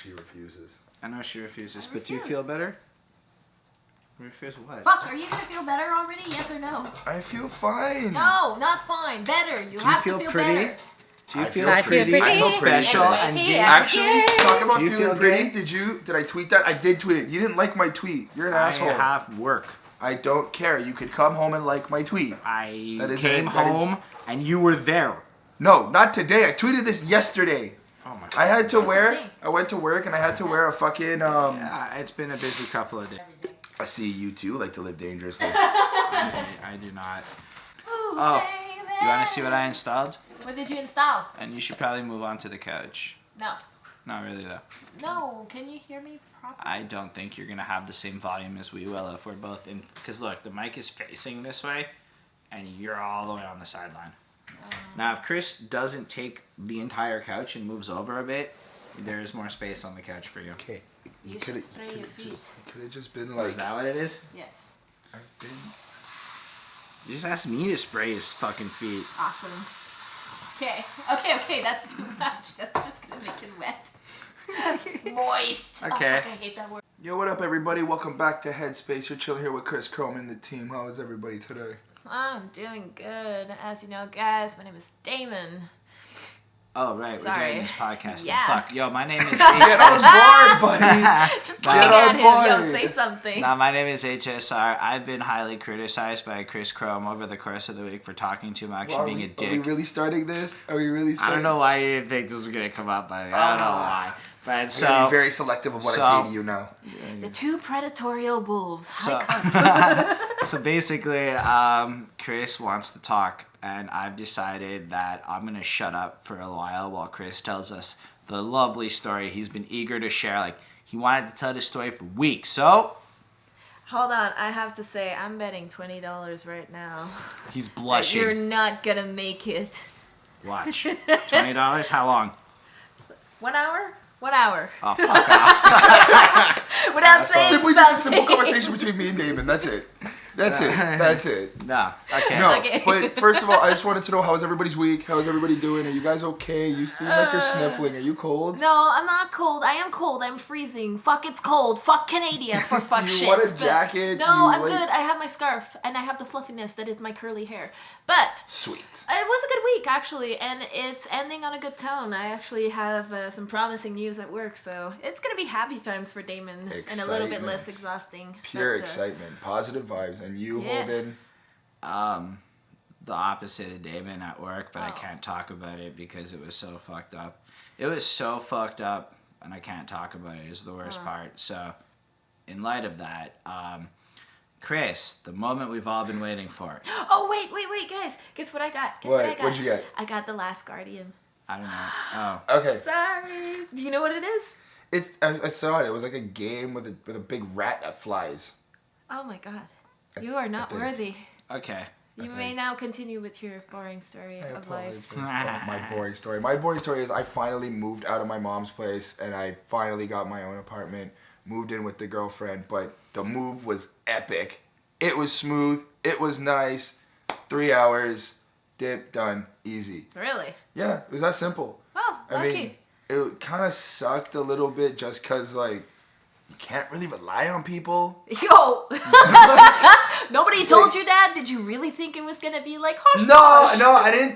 she refuses. I know she refuses, but do you feel better? Refuse what? Fuck, are you gonna feel better already? Yes or no? I feel fine. No, not fine. Better. You have to feel pretty? better. Do you feel I feel pretty. I feel special and pretty. Actually, talking about Do you feeling feel pretty, gay? did I tweet that? I did tweet it. You didn't like my tweet. You're an asshole. I have work. I don't care. You could come home and like my tweet. I came home and you were there. No, not today. I tweeted this yesterday. Oh my God. I had to That's the wear. thing. I went to work and I had to wear a fucking. Yeah, it's been a busy couple of days. I see you too like to live dangerously. I do not. Oh, You want to see what I installed? What did you install? And you should probably move on to the couch. No. Not really though. No. Can you hear me properly? I don't think you're gonna have the same volume as we will if we're both in. Because look, the mic is facing this way, and you're all the way on the sideline. Now, if Chris doesn't take the entire couch and moves over a bit, there is more space on the couch for you. Okay. You should spray your feet. Could have just been like. Is that what it is? Yes. I've been. You just asked me to spray his fucking feet. Awesome. Okay. That's too much. That's just gonna make it wet. Moist. Okay. Oh, fuck, I hate that word. Yo, what up, everybody? Welcome back to Headspace. You're chilling here with Chris Chrome and the team. How is everybody today? I'm doing good. As you know, guys, my name is Daemon. Oh, right. We're Sorry. doing this podcast. Yeah. Fuck. Yo, my name is Get on HSR. board, buddy. Just Get looking on at him. Yo, board. say something. No, my name is HSR. I've been highly criticized by Chris Chrome over the course of the week for talking too much and being a Are we dick. really starting this? Are we really I starting? don't know why you didn't think this was going to come up, buddy. I don't know why. But I'm so... gonna be very selective of what I say to you now. The two predatorial wolves. So, so basically, Chris wants to talk, and I've decided that I'm going to shut up for a while Chris tells us the lovely story he's been eager to share. Like, he wanted to tell this story for weeks, so... Hold on, I have to say, I'm betting $20 right now. He's That blushing. you're not gonna make it. Watch. $20? How long? 1 hour? 1 hour. Oh, fuck off. Without saying Simply just a something. simple conversation between me and Damon. That's it. That's it. No. Okay. No, Okay. but first of all, I just wanted to know, how was everybody's week? How is everybody doing? Are you guys okay? You seem like you're sniffling. Are you cold? No, I'm not cold. I am cold. I'm freezing. Fuck, it's cold. Fuck Canada for fuck Do shit. you want a jacket? Do No, you I'm like- good. I have my scarf and I have the fluffiness that is my curly hair. But Sweet. it was a good week actually, and it's ending on a good tone. I actually have some promising news at work, so it's gonna be happy times for Damon and a little bit less exhausting. Pure But, excitement, positive vibes, and you, Yeah. Holden. The opposite of Damon at work, but I Oh. can't talk about it because it was so fucked up. It was so fucked up, and I can't talk about it is the worst part. So, in light of that, Chris, the moment we've all been waiting for. Oh wait, guys! Guess what I got? Guess what I got? What'd you get? I got The Last Guardian. I don't know. Oh. Okay. Sorry. Do you know what it is? I saw it. It was like a game with a big rat that flies. Oh my god. You are not think. worthy. Okay. You may now continue with your boring story I of life. apologize. My boring story. My boring story is I finally moved out of my mom's place and I finally got my own apartment. Moved in with the girlfriend, but the move was epic. It was smooth. It was nice. 3 hours. Dip, done. Easy. Really? Yeah, it was that simple. Oh, lucky. I mean, it kind of sucked a little bit just because, like, you can't really rely on people. Yo! Nobody told you that? Did you really think it was gonna be like hush No, hush? I didn't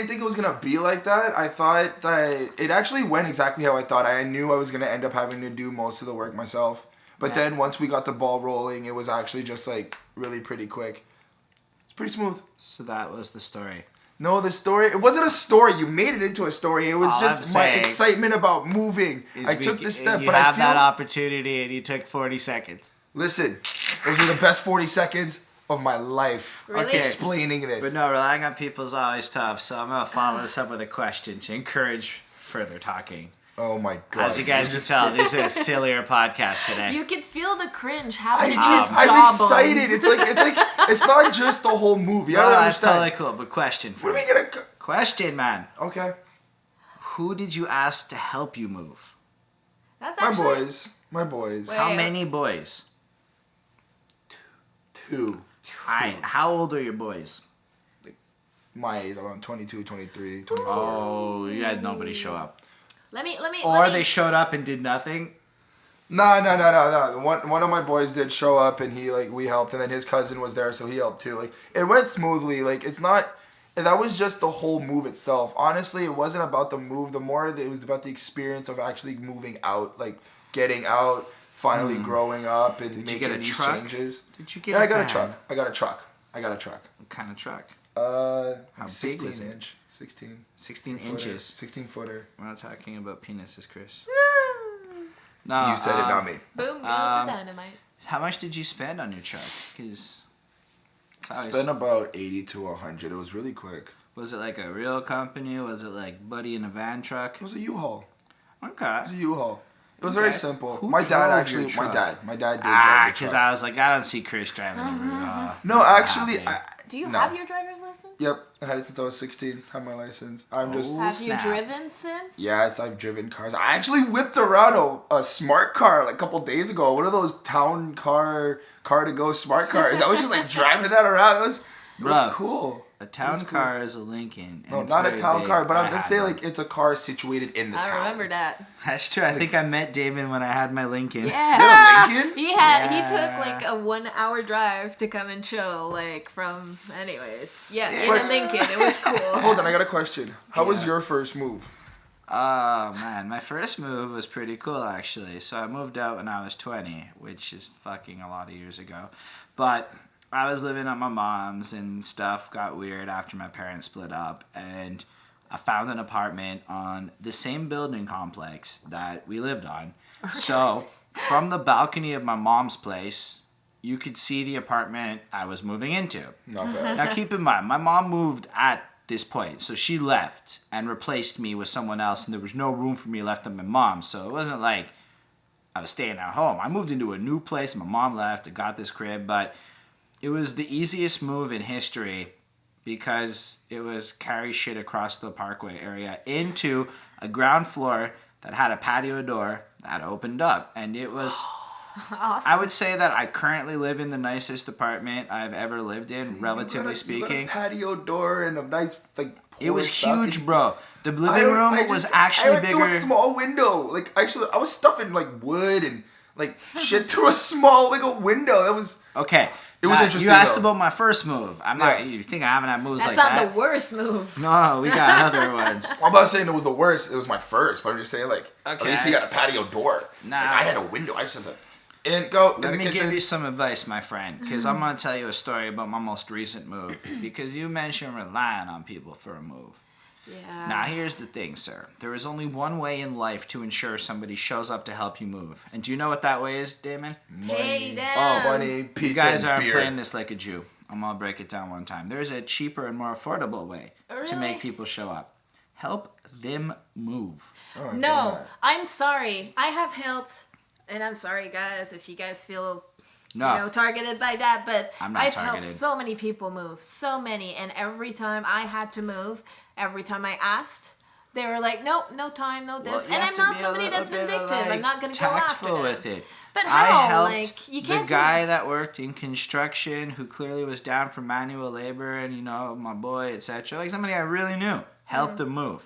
think it was gonna be like that. I thought that it actually went exactly how I thought. I knew I was gonna end up having to do most of the work myself. But then once we got the ball rolling, it was actually just like really pretty quick. It's pretty smooth. So that was the story. No, the story, it wasn't a story. You made it into a story. It was All just I'm my saying excitement about moving. I took the step, You but have I feel... that opportunity and you took 40 seconds. Listen, those were the best 40 seconds of my life. Really? Okay. Explaining this. But no, relying on people is always tough, so I'm going to follow this up with a question to encourage further talking. Oh my god. As you guys can tell, this is a sillier podcast today. You could feel the cringe happening in I'm his jawbones. excited. It's like it's not just the whole movie. No, I don't that's understand. totally cool, but question for What are you. we gonna... Question, man. Okay. Who did you ask to help you move? That's My actually... boys. My boys. Wait. How many boys? 2. How old are your boys? My age, around 22, 23, 24. Oh, you had nobody show up. Or they showed up and did nothing. No. One of my boys did show up and we helped, and then his cousin was there, so he helped too. Like, it went smoothly. Like, it's not. That was just the whole move itself. Honestly, it wasn't about the move. The more it was about the experience of actually moving out, like getting out, finally growing up, and making these changes. Did you get? Yeah, I got a truck. I got a truck. What kind of truck? How big 16 was it? inch. 16. 16 inches. 16 footer. We're not talking about penises, Chris. No. You said it, not me. Boom goes the dynamite. How much did you spend on your truck? Because spent about 80 to 100. It was really quick. Was it like a real company? Was it like Buddy in a van truck? It was a U-Haul. Okay. It was a U-Haul. It was very simple. My dad did drive the truck. Because I was like, I don't see Chris driving a U-Haul. No, actually, do you have your driver's license? Yep, I had it since I was 16. Have my license. Have you driven since? Yes, I've driven cars. I actually whipped around a smart car like a couple days ago. One of those town car to go smart cars. I was just like driving that around. It was cool. A town car is a Lincoln. No, not a town car, but I'm just saying like it's a car situated in the town. I remember that. That's true. I think I met David when I had my Lincoln. Yeah. You had a Lincoln? He took like a 1 hour drive to come and chill, like from anyways. Yeah, in a Lincoln. It was cool. Hold on, I got a question. How was your first move? Oh man, my first move was pretty cool actually. So I moved out when I was 20, which is fucking a lot of years ago. But I was living at my mom's and stuff got weird after my parents split up, and I found an apartment on the same building complex that we lived on. So from the balcony of my mom's place, you could see the apartment I was moving into. Not bad. Now keep in mind, my mom moved at this point, so she left and replaced me with someone else, and there was no room for me left at my mom's, so it wasn't like I was staying at home. I moved into a new place, my mom left, I got this crib, but it was the easiest move in history because it was carry shit across the Parkway area into a ground floor that had a patio door that opened up. And it was... Awesome. I would say that I currently live in the nicest apartment I've ever lived in, relatively speaking. You got a patio door and a nice, like, it was huge, bro. The living room was actually bigger. Through a small window. Like, actually, I was stuffing, like, wood and, like, shit through a small, like, a window. That was... Okay. It was interesting. You asked about my first move. I'm not. You think I haven't had moves like that? That's not the worst move. No, we got other ones. I'm not saying it was the worst. It was my first. But I'm just saying, like, at least he got a patio door. Nah. Like, I had a window. I just had to... And go Let in the me kitchen. give you some advice, my friend, because I'm going to tell you a story about my most recent move. Because you mentioned relying on people for a move. Yeah. Now, here's the thing, sir. There is only one way in life to ensure somebody shows up to help you move. And do you know what that way is, Daemon? Pay them. Oh, money, pizza, You guys and aren't beer. playing this like a Jew. I'm going to break it down one time. There's a cheaper and more affordable way to make people show up. Help them move. Oh, No, I'm sorry. I have helped, and I'm sorry, guys, if you guys feel targeted by that, but I've helped so many people move. So many. And every time I had to move, every time I asked, they were like, nope, no time, no this. And I'm not somebody that's vindictive. I'm not going to go after them. With it. But how? I helped you can't the guy that worked in construction who clearly was down for manual labor and, my boy, etc. Like somebody I really knew. Helped him move.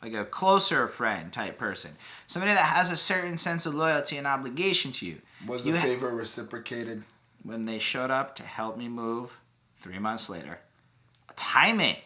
Like a closer friend type person. Somebody that has a certain sense of loyalty and obligation to you. Was the favor reciprocated? When they showed up to help me move 3 months later. Time it.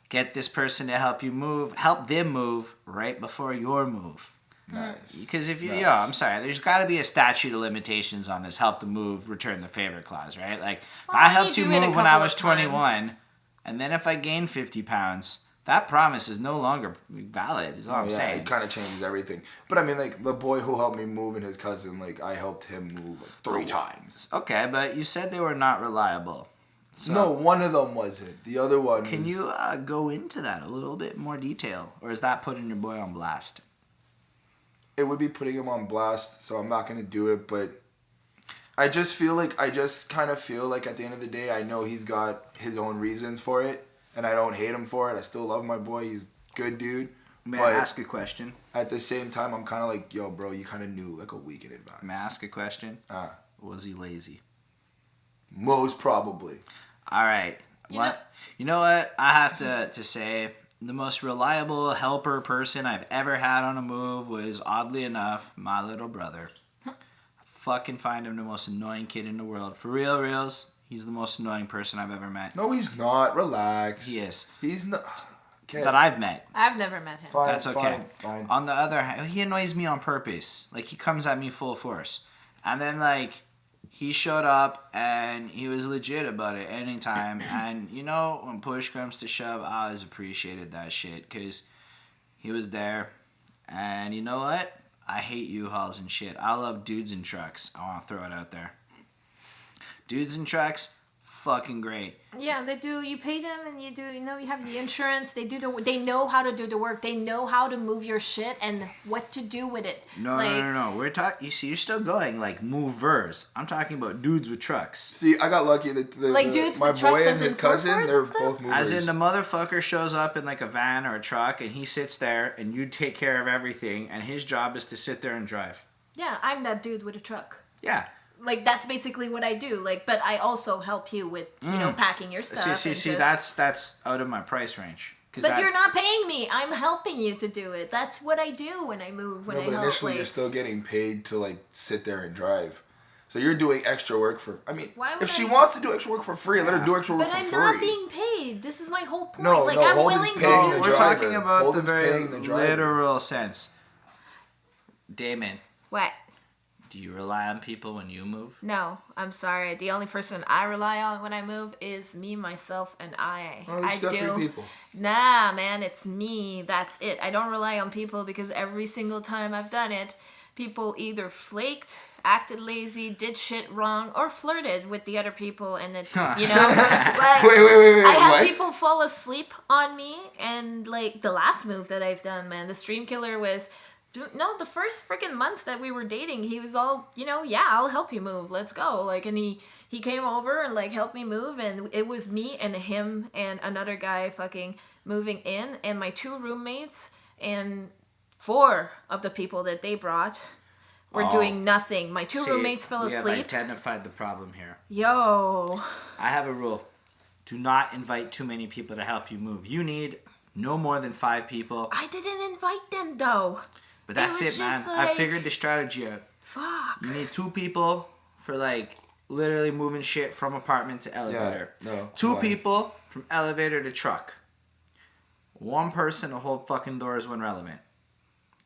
Get this person to help you move. Help them move right before your move. Nice. Because if you, I'm sorry, there's got to be a statute of limitations on this help the move, return the favor clause, right? Like, if I helped you move when I was 21, and then if I gained 50 pounds, that promise is no longer valid, is all I'm saying. It kind of changes everything. But I mean, like, the boy who helped me move and his cousin, like, I helped him move like 3 times. Okay, but you said they were not reliable. So no, one of them wasn't. The other one Can you go into that a little bit more detail? Or is that putting your boy on blast? It would be putting him on blast, so I'm not going to do it, but I just kind of feel like at the end of the day, I know he's got his own reasons for it, and I don't hate him for it. I still love my boy. He's a good dude. May I ask a question? At the same time, I'm kind of like, yo, bro, you kind of knew like a week in advance. May I ask a question? Was he lazy? Most probably. All right. You know what? I have to say, the most reliable helper person I've ever had on a move was, oddly enough, my little brother. Fucking find him the most annoying kid in the world. For reals, he's the most annoying person I've ever met. No, he's not. Relax. He is. He's not. Okay. That I've met. I've never met him. Fine, That's okay. Fine. On the other hand, he annoys me on purpose. Like, he comes at me full force. And then, like, he showed up and he was legit about it anytime. And, you know, when push comes to shove, I always appreciated that shit because he was there. And you know what? I hate U-Hauls and shit. I love dudes in trucks. I want to throw it out there. Dudes in trucks, fucking great. Yeah, they do. You pay them, and you do. You know, you have the insurance. They do the. They know how to do the work. They know how to move your shit and what to do with it. No. We're talking. You see, you're still going like movers. I'm talking about dudes with trucks. See, I got lucky. Dudes my with boy trucks and his cousin, they're both movers. As in, the motherfucker shows up in like a van or a truck, and he sits there, and you take care of everything, and his job is to sit there and drive. Yeah, I'm that dude with a truck. Yeah. Like, that's basically what I do. Like, but I also help you with, you know, packing your stuff. See, that's out of my price range. But you're not paying me. I'm helping you to do it. That's what I do when I move, when I help. But initially, you're still getting paid to, like, sit there and drive. So you're doing extra work for, I mean, if she wants to do extra work for free, let her do extra work for free. But I'm not being paid. This is my whole point. No, like, no, I'm Holden's willing to paying do the We're driver. talking about Holden's the very paying the driver. literal sense. Damon. What? Do you rely on people when you move? No, I'm sorry. The only person I rely on when I move is me, myself, and I. Oh, you got 3 people. Nah, man, it's me. That's it. I don't rely on people because every single time I've done it, people either flaked, acted lazy, did shit wrong, or flirted with the other people, and it, you know, like, wait, I had what? people fall asleep on me, and like the last move that I've done, man, the stream killer was. No, the first freaking months that we were dating, he was all, you know, yeah, I'll help you move. Let's go. Like, and he came over and, like, helped me move. And it was me and him and another guy fucking moving in. And my 2 roommates and 4 of the people that they brought were doing nothing. My 2 roommates fell asleep. We have identified the problem here. Yo. I have a rule. Do not invite too many people to help you move. You need no more than 5 people. I didn't invite them, though. But that's it, man. Like, I figured the strategy out. Fuck. You need 2 people for, like, literally moving shit from apartment to elevator. Yeah, no. 2 people from elevator to truck. 1 person to hold fucking doors when relevant.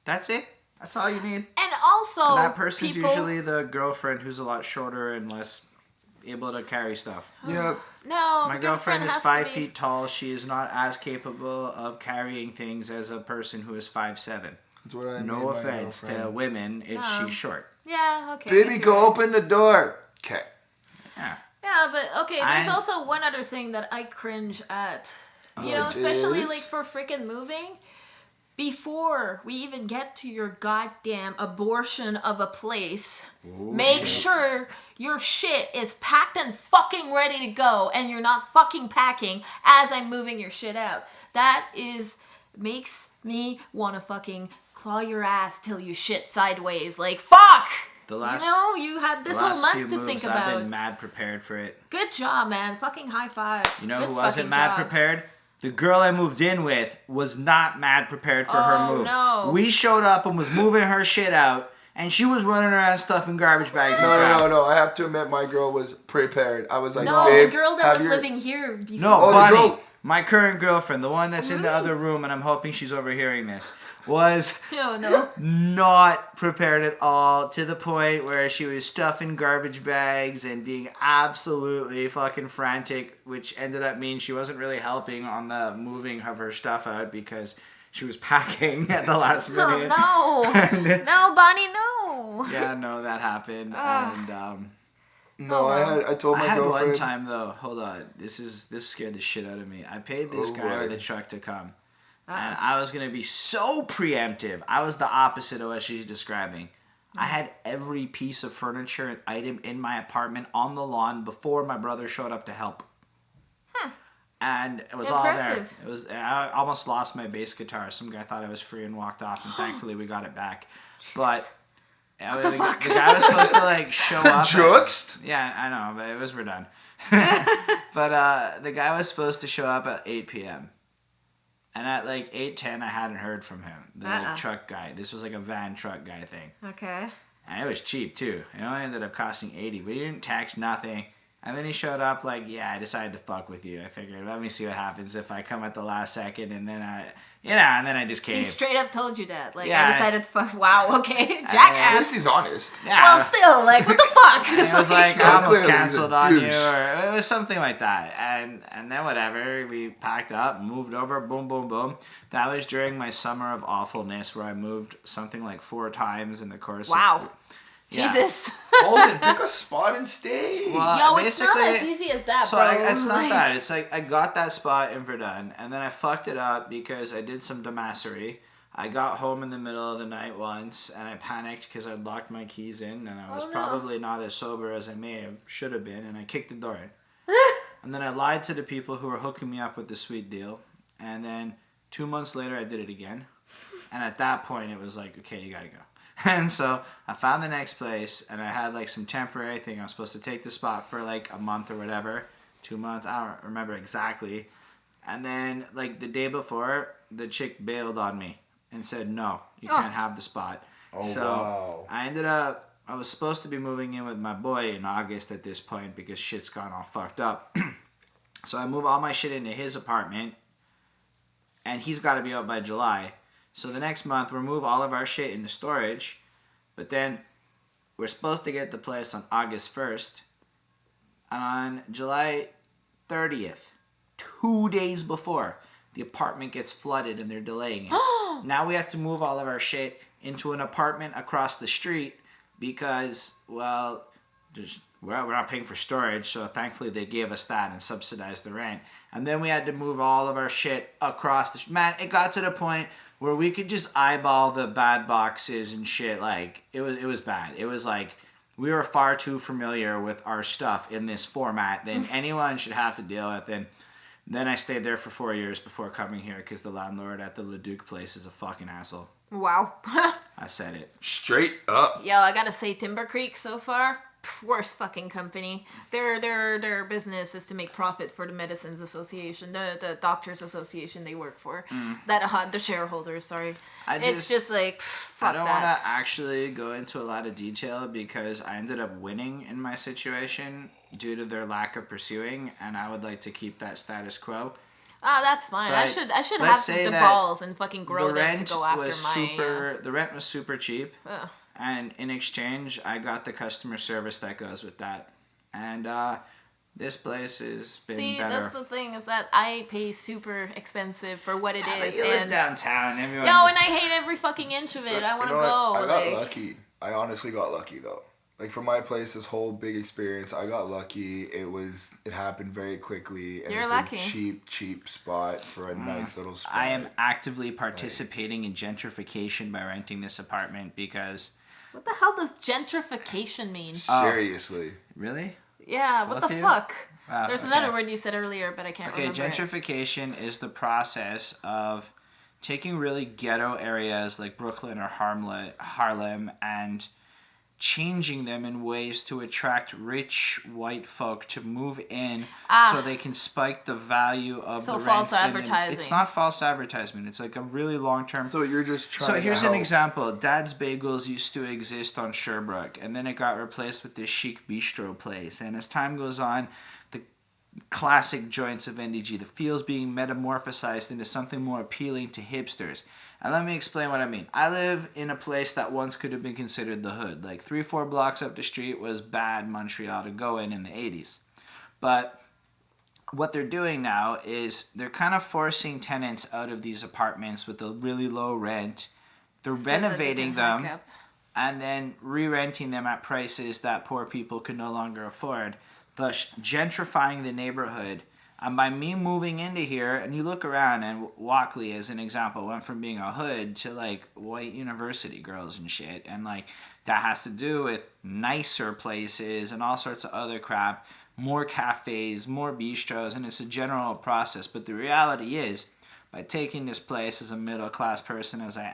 That's it. That's all you need. And also, and that person's usually the girlfriend who's a lot shorter and less able to carry stuff. Yeah. No, my girlfriend is 5 feet tall. She is not as capable of carrying things as a person who is 5'7". That's what I No made offense to women if she's short. Yeah, okay. Baby, go right. open the door. Okay. Yeah. Yeah, but okay, there's also one other thing that I cringe at. You know, especially like for freaking moving. Before we even get to your goddamn abortion of a place, make sure your shit is packed and fucking ready to go and you're not fucking packing as I'm moving your shit out. That makes me want to fucking claw your ass till you shit sideways. Like, fuck! You had this whole month to think about. I've been mad prepared for it. Good job, man. Fucking high five. You know who wasn't mad prepared? The girl I moved in with was not mad prepared for her move. No. We showed up and was moving her shit out, and she was running around stuffing garbage bags. No. I have to admit, my girl was prepared. I was like, no, babe, the girl that was living here before. No, Bunny, my current girlfriend, the one that's in the other room, and I'm hoping she's overhearing this, was not prepared at all, to the point where she was stuffing garbage bags and being absolutely fucking frantic, which ended up meaning she wasn't really helping on the moving of her stuff out because she was packing at the last minute. No, Bonnie, no. Yeah, no, that happened. No, I told my girlfriend. I had one time though. Hold on, this scared the shit out of me. I paid this guy with a truck to come, and I was gonna be so preemptive. I was the opposite of what she's describing. I had every piece of furniture and item in my apartment on the lawn before my brother showed up to help. And it was impressive. all there. I almost lost my bass guitar. Some guy thought I was free and walked off, and thankfully we got it back. Jesus. But what the fuck? The guy was supposed to like show up. Juxed? Yeah, I know, but it was redone. But the guy was supposed to show up at 8 p.m. And at like 8:10, I hadn't heard from him. The like, truck guy. This was like a van truck guy thing. Okay. And it was cheap too. It only ended up costing $80, but he didn't text nothing. And then he showed up like, yeah, I decided to fuck with you. I figured, let me see what happens if I come at the last second, and then I just came. He straight up told you that. Like, yeah, I decided to fuck. Wow, okay, jackass. At least he's honest. Yeah. Well, still, like, what the fuck? It was like, I almost canceled on you, or it was something like that. And then whatever, we packed up, moved over, boom, boom, boom. That was during my summer of awfulness, where I moved something like 4 times in the course of... Jesus. Holden, pick a spot and stay. Well, yo, it's not as easy as that, bro. It's not that. It's like I got that spot in Verdun, and then I fucked it up because I did some dumbassery. I got home in the middle of the night once, and I panicked because I'd locked my keys in, and I was probably not as sober as I should have been, and I kicked the door in. And then I lied to the people who were hooking me up with the sweet deal, and then 2 months later I did it again. And at that point it was like, okay, you gotta go. And so I found the next place, and I had like some temporary thing. I was supposed to take the spot for like a month or whatever, 2 months. I don't remember exactly. And then like the day before, the chick bailed on me and said, no, you can't have the spot. Wow. I was supposed to be moving in with my boy in August at this point because shit's gone all fucked up. So I move all my shit into his apartment, and he's got to be out by July. So the next month, we'll move all of our shit into storage, but then we're supposed to get the place on August 1st, and on July 30th, 2 days before, the apartment gets flooded and they're delaying it. Now we have to move all of our shit into an apartment across the street because, well, we're not paying for storage, so thankfully they gave us that and subsidized the rent. And then we had to move all of our shit across the... Man, it got to the point where we could just eyeball the bad boxes and shit. Like, it was bad. It was like, we were far too familiar with our stuff in this format than anyone should have to deal with. And then I stayed there for 4 years before coming here because the landlord at the Leduc place is a fucking asshole. Wow. I said it. Straight up. Yo, I gotta say, Timber Creek so far, worst fucking company. Their business is to make profit for the Medicines Association, the Doctors Association they work for. The shareholders, sorry. It's just like, fuck that. I don't want to actually go into a lot of detail because I ended up winning in my situation due to their lack of pursuing, and I would like to keep that status quo. Oh, that's fine. But I should have the balls and fucking grow them to go after The rent was super cheap. Ugh. And in exchange, I got the customer service that goes with that. And this place has been better. See, that's the thing, is that I pay super expensive for what it is. You live downtown. Everyone... No, and I hate every fucking inch of it. I want to go. I got lucky. I honestly got lucky, though. Like, for my place, this whole big experience, I got lucky. It happened very quickly. And You're it's lucky. A cheap spot for a nice little spot. I am actively participating in gentrification by renting this apartment because... What the hell does gentrification mean? Seriously. Really? Yeah, what the fuck? Wow, There's another word you said earlier, but I can't remember. Okay, gentrification is the process of taking really ghetto areas like Brooklyn or Harlem and changing them in ways to attract rich white folk to move in so they can spike the value of the rent. So false advertising. It's not false advertisement. It's like a really long-term... So you're just trying So to here's help. an example. Dad's Bagels used to exist on Sherbrooke, and then it got replaced with this chic bistro place. And as time goes on, the classic joints of NDG, the feels being metamorphosized into something more appealing to hipsters. And let me explain what I mean. I live in a place that once could have been considered the hood. Like 3-4 blocks up the street was bad Montreal to go in the 80s. But what they're doing now is they're kind of forcing tenants out of these apartments with a really low rent. They're renovating them and then re-renting them at prices that poor people could no longer afford, thus gentrifying the neighborhood. And by me moving into here, and you look around, and Walkley, as an example, went from being a hood to, like, white university girls and shit. And, like, that has to do with nicer places and all sorts of other crap, more cafes, more bistros, and it's a general process. But the reality is, by taking this place as a middle-class person as I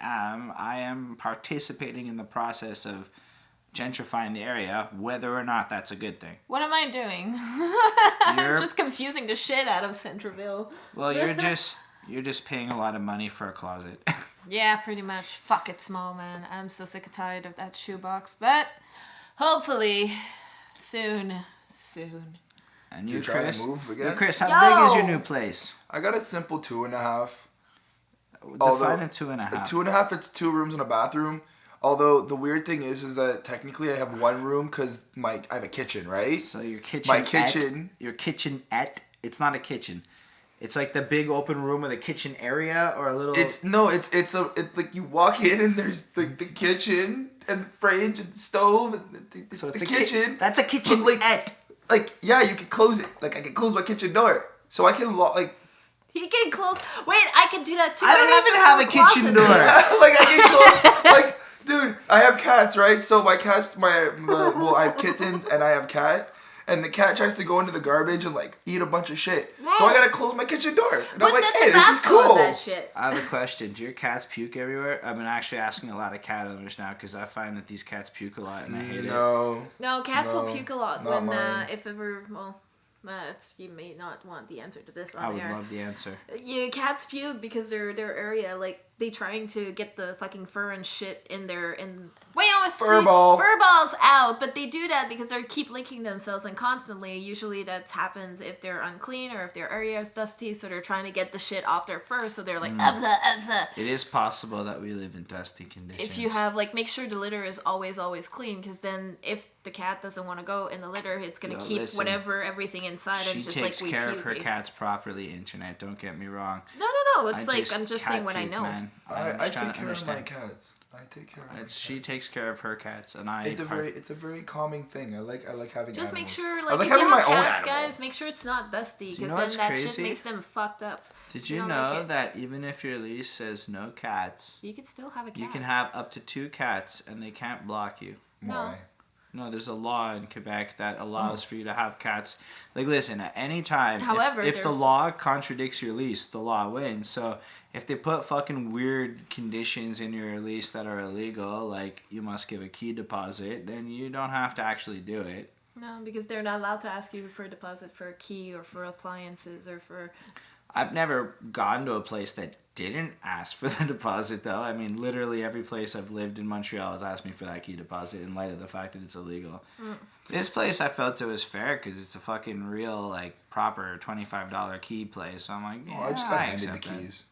am participating in the process of gentrifying the area, whether or not that's a good thing. What am I doing? I'm just confusing the shit out of Centreville. Well, you're just You're just paying a lot of money for a closet. Yeah, pretty much. Fuck, it's small, man. I'm so sick and tired of that shoebox. But hopefully, soon. And you, trying Chris? to move again? Chris, how big is your new place? I got a simple 2.5. Define a 2.5. 2.5, it's 2 rooms and a bathroom. Although the weird thing is that technically I have 1 room because I have a kitchen, right? So your kitchen. Your kitchenette. It's not a kitchen. It's like the big open room with a kitchen area or a little. It's like you walk in and there's like the kitchen and the fridge and the stove and the kitchen. That's a kitchenette. Like yeah, you can close it. Like I can close my kitchen door, so I can He can close. Wait, I can do that too. I don't even have a kitchen door. Like I can close. Like dude, I have cats, right? So my cats, I have kittens and I have cat. And the cat tries to go into the garbage and like eat a bunch of shit. Whoa. So I gotta close my kitchen door. And I'm like, hey, this is cool. I have a question. Do your cats puke everywhere? I've been actually asking a lot of cat owners now because I find that these cats puke a lot and I hate it. No, cats will puke a lot when if ever you may not want the answer to this on I would love the answer. Cats puke because their area, like they trying to get the fucking fur and shit in fur balls out, but they do that because they keep licking themselves and constantly. Usually that happens if they're unclean or if their area is dusty, so they're trying to get the shit off their fur, so they're like It is possible that we live in dusty conditions. If you have make sure the litter is always clean, because then if the cat doesn't want to go in the litter, it's gonna keep everything inside and just takes care of her cats properly. Internet, don't get me wrong. No, it's I'm just saying what I know. Man. I take care of my cats. She takes care of her cats, and It's a very calming thing. I like having. Just animals. Make sure, I like if having you have my cats, own guys, make sure it's not dusty, because then that shit makes them fucked up. Did you know that even if your lease says no cats, you can still have a cat. You can have up to 2 cats, and they can't block you. Why? No, there's a law in Quebec that allows for you to have cats. Like, listen, at any time, however, if the law contradicts your lease, the law wins. So if they put fucking weird conditions in your lease that are illegal, like you must give a key deposit, then you don't have to actually do it. No, because they're not allowed to ask you for a deposit for a key or for appliances or for... I've never gone to a place that didn't ask for the deposit, though. I mean, literally every place I've lived in Montreal has asked me for that key deposit in light of the fact that it's illegal. This place, I felt it was fair because it's a fucking real, proper $25 key place. So I'm like, yeah, I just got handed the keys.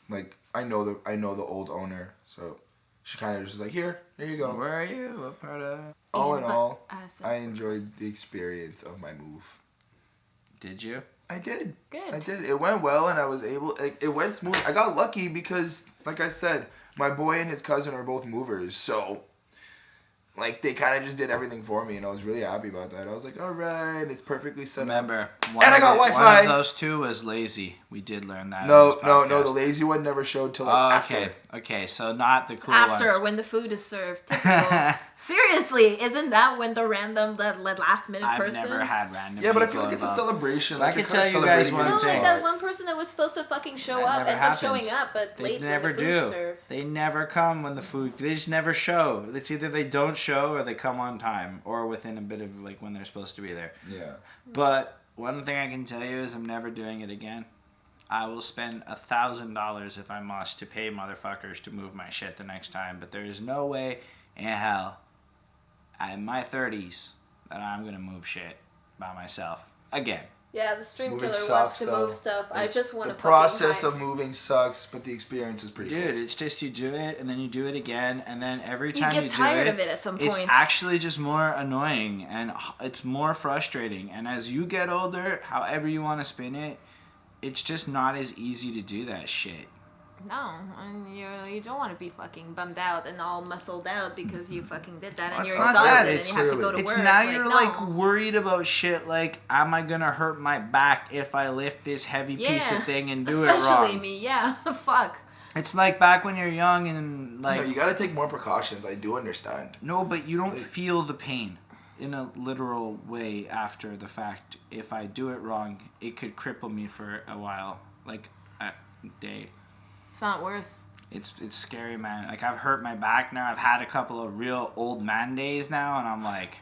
Like, I know the old owner, so she kind of just was like, here you go. Where are you? What part of... All in all, I enjoyed the experience of my move. Did you? I did. Good. I did. It went well, and I was able... It went smooth. I got lucky because, like I said, my boy and his cousin are both movers, so... they kind of just did everything for me, and I was really happy about that. I was like, all right, it's perfectly set up. And I got Wi-Fi. One of those two was lazy. We did learn that. No, the lazy one never showed till after. Okay, so not the cool after, ones. when the food is served. Seriously, isn't that when the last minute person? I've never had random. Yeah, but I feel like it's a celebration. I can tell you guys one thing. That one person that was supposed to fucking show up ends up showing up, but late when the food's served. They never come when the food. They just never show. It's either they don't show or they come on time or within a bit of when they're supposed to be there. Yeah. But one thing I can tell you is I'm never doing it again. I will spend $1,000 if I must to pay motherfuckers to move my shit the next time. But there is no way in hell, in my 30s, that I'm gonna move shit by myself again. Yeah, the stream killer wants to move stuff. I just want to. The process of moving sucks, but the experience is pretty. Dude, it's just you do it and then you do it again, and then every time you get tired of it at some point. It's actually just more annoying and it's more frustrating. And as you get older, however you want to spin it, it's just not as easy to do that shit. No, and you don't want to be fucking bummed out and all muscled out because you fucking did that and you're exhausted and you have to go to work. It's now you're worried about shit like, am I gonna hurt my back if I lift this heavy piece of thing and do it wrong? Especially me, yeah. Fuck. It's like back when you're young and No, you gotta take more precautions. I do understand. No, but you don't feel the pain in a literal way after the fact. If I do it wrong, it could cripple me for a while, like a day. It's not worth. It's scary, man. I've hurt my back now. I've had a couple of real old man days now, and I'm like,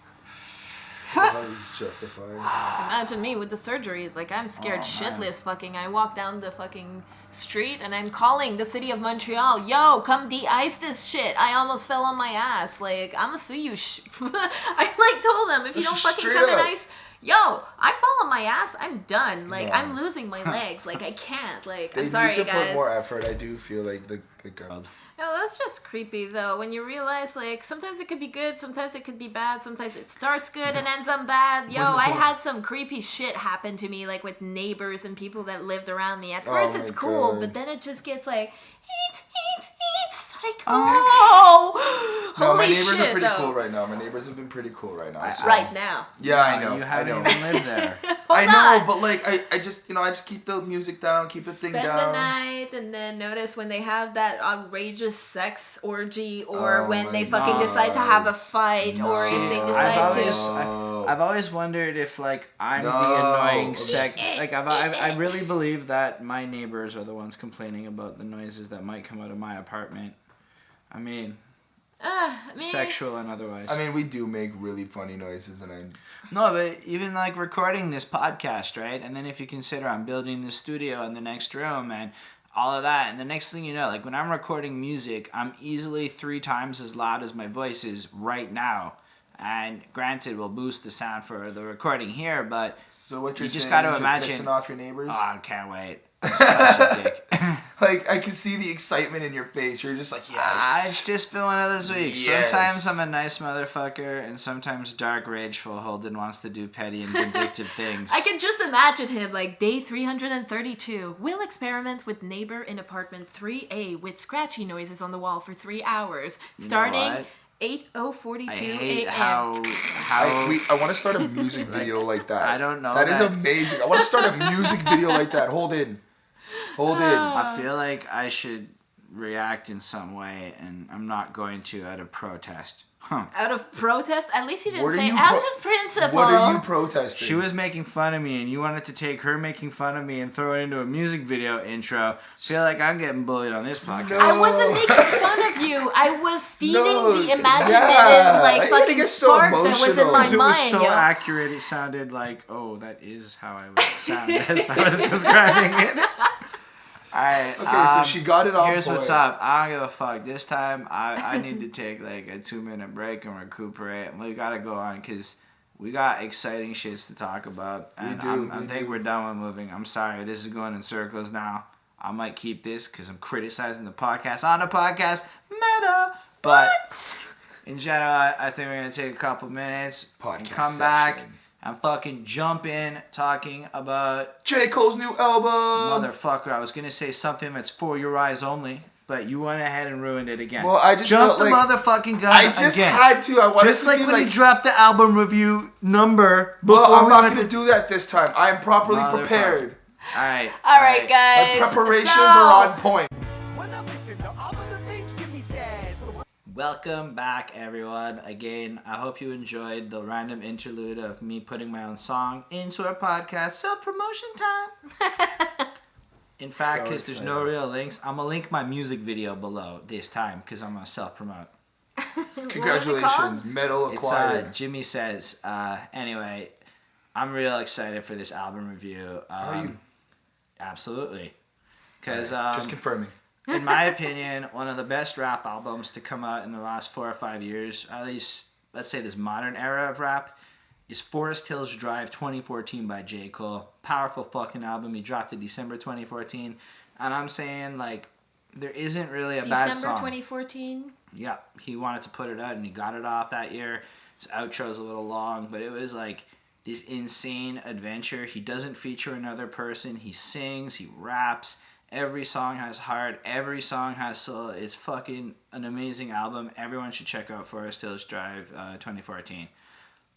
Justified. Imagine me with the surgeries. Like, I'm scared shitless fucking. I walk down the fucking street and I'm calling the city of Montreal. Yo, come de-ice this shit. I almost fell on my ass. Like, I'ma sue you. I, like, told them, if you don't fucking come and ice... Yo, I fall on my ass, I'm done. Like, I'm losing my legs. Like, I can't. Like, I'm sorry, guys. They need to put more effort. I do feel like the God. No, that's just creepy, though. When you realize, like, sometimes it could be good, sometimes it could be bad, sometimes it starts good and ends up bad. Yo, I had some creepy shit happen to me, like, with neighbors and people that lived around me. At first, it's cool, but then it just gets, like, eat, psycho. No, my neighbors are pretty cool right now. My neighbors have been pretty cool right now. Right now. Yeah, I know. You haven't even lived there. I know, but like I just I just keep the music down, keep the thing down. Spend the night, and then notice when they have that outrageous sex orgy, or when they fucking decide to have a fight, or if they decide I've always wondered if like I'm the annoying sex. Like I really believe that my neighbors are the ones complaining about the noises that might come out of my apartment. I mean, sexual and otherwise. I mean, we do make really funny noises, and No, but even like recording this podcast, right? And then if you consider I'm building the studio in the next room and all of that, and the next thing you know, like when I'm recording music, I'm easily 3 times as loud as my voice is right now. And granted, we'll boost the sound for the recording here, but so what you're you just got to imagine pissing off your neighbors. Oh, I can't wait. I'm such a dick. Like, I can see the excitement in your face. You're just like, yes. It's just been one of those weeks. Yes. Sometimes I'm a nice motherfucker, and sometimes dark, rageful Holden wants to do petty and vindictive things. I can just imagine him, like, day 332. We'll experiment with neighbor in apartment 3A with scratchy noises on the wall for 3 hours, starting 8:42 a.m. I want to start a music video like that. I don't know. That is amazing. I want to start a music video like that. Holden. I feel like I should react in some way, and I'm not going to out of protest. Out of protest? At least you didn't say out of principle. What are you protesting? She was making fun of me, and you wanted to take her making fun of me and throw it into a music video intro. I feel like I'm getting bullied on this podcast. No. I wasn't making fun of you. I was feeding the imaginative, fucking spark that was in my mind. It was so accurate, it sounded like, oh, that is how I would sound as I was describing it. Alright, okay, so she got it on Here's what's up. I don't give a fuck. This time, I need to take like a 2-minute break and recuperate. We gotta go on because we got exciting shits to talk about. And I think we're done with moving. I'm sorry, this is going in circles now. I might keep this because I'm criticizing the podcast on the podcast meta. But in general, I think we're gonna take a couple minutes and come back. I'm fucking jump in talking about J. Cole's new album. Motherfucker, I was gonna say something that's for your eyes only, but you went ahead and ruined it again. Well, I just jumped the motherfucking gun. I just had to. I wanted just to like when you dropped the album review number. Well, I'm not gonna do that this time. I am properly prepared. All right, guys. My preparations are on point. Welcome back, everyone. Again, I hope you enjoyed the random interlude of me putting my own song into our podcast. Self-promotion time. In fact, because there's no real links, I'm going to link my music video below this time because I'm going to self-promote. Congratulations. Medal acquired. Jimmy Says. Anyway, I'm real excited for this album review. Are you? Absolutely. Because just confirming. In my opinion, one of the best rap albums to come out in the last 4 or 5 years, at least, let's say this modern era of rap, is Forrest Hills Drive 2014 by J. Cole. Powerful fucking album. He dropped it December 2014. And I'm saying, like, there isn't really a bad song. December 2014? Yeah. He wanted to put it out, and he got it off that year. His outro's a little long, but it was, like, this insane adventure. He doesn't feature another person. He sings. He raps. Every song has heart. Every song has soul. It's fucking an amazing album. Everyone should check out Forrest Hills Drive 2014.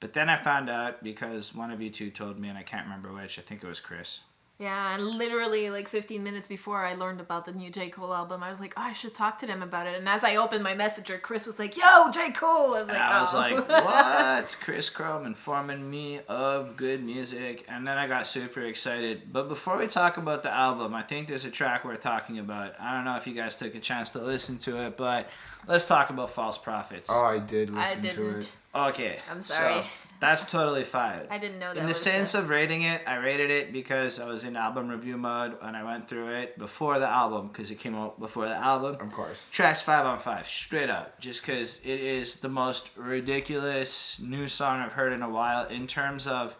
But then I found out because one of you two told me, and I can't remember which. I think it was Chris. Yeah, and literally like 15 minutes before I learned about the new J. Cole album, I was like, oh, I should talk to them about it. And as I opened my messenger, Chris was like, yo, J. Cole! I was like, what? Chris Chrome informing me of good music. And then I got super excited. But before we talk about the album, I think there's a track worth talking about. I don't know if you guys took a chance to listen to it, but let's talk about False Prophets. Oh, I did listen to it. Okay. I'm sorry. That's totally fine. I didn't know that. In the sense of rating it, I rated it because I was in album review mode and I went through it before the album because it came out before the album. Of course. Tracks 5 on 5, straight up. Just because it is the most ridiculous new song I've heard in a while in terms of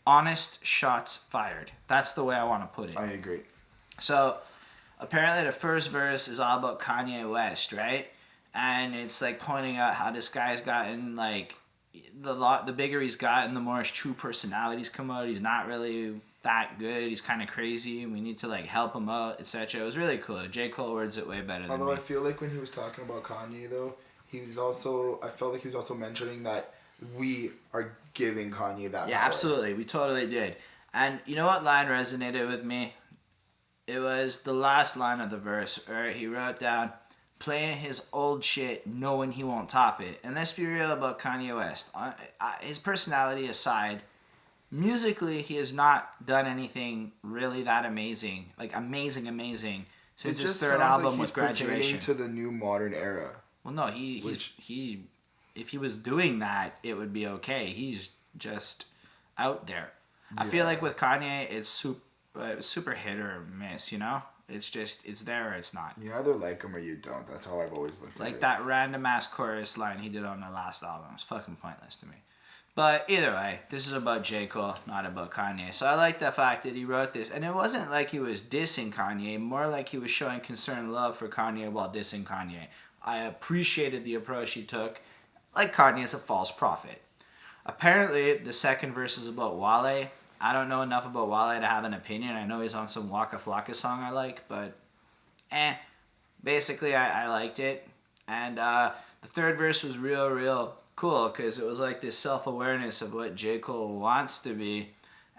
honest shots fired. That's the way I want to put it. I agree. So, apparently the first verse is all about Kanye West, right? And it's like pointing out how this guy's gotten like the bigger he's gotten, the more his true personalities come out. He's not really that good. He's kind of crazy. We need to like help him out, etc. It was really cool. J. Cole words it way better than me. Although I feel like when he was talking about Kanye though, I felt like he was also mentioning that we are giving Kanye that Yeah, power. Absolutely. We totally did. And you know what line resonated with me? It was the last line of the verse where he wrote down, playing his old shit, knowing he won't top it. And let's be real about Kanye West. His personality aside, musically, he has not done anything really that amazing. Like, amazing since his third album with Graduation. To the new modern era. Well, no, he if he was doing that, it would be okay. He's just out there. Yeah. I feel like with Kanye, it's super hit or miss, you know? It's just, it's there or it's not. You either like him or you don't. That's how I've always looked at it. Like that random ass chorus line he did on the last album. It's fucking pointless to me. But either way, this is about J. Cole, not about Kanye. So I like the fact that he wrote this. And it wasn't like he was dissing Kanye, more like he was showing concerned love for Kanye while dissing Kanye. I appreciated the approach he took. Like Kanye is a false prophet. Apparently, the second verse is about Wale. I don't know enough about Wale to have an opinion. I know he's on some Waka Flocka song I like, but basically I liked it. And the third verse was real cool because it was like this self-awareness of what J. Cole wants to be.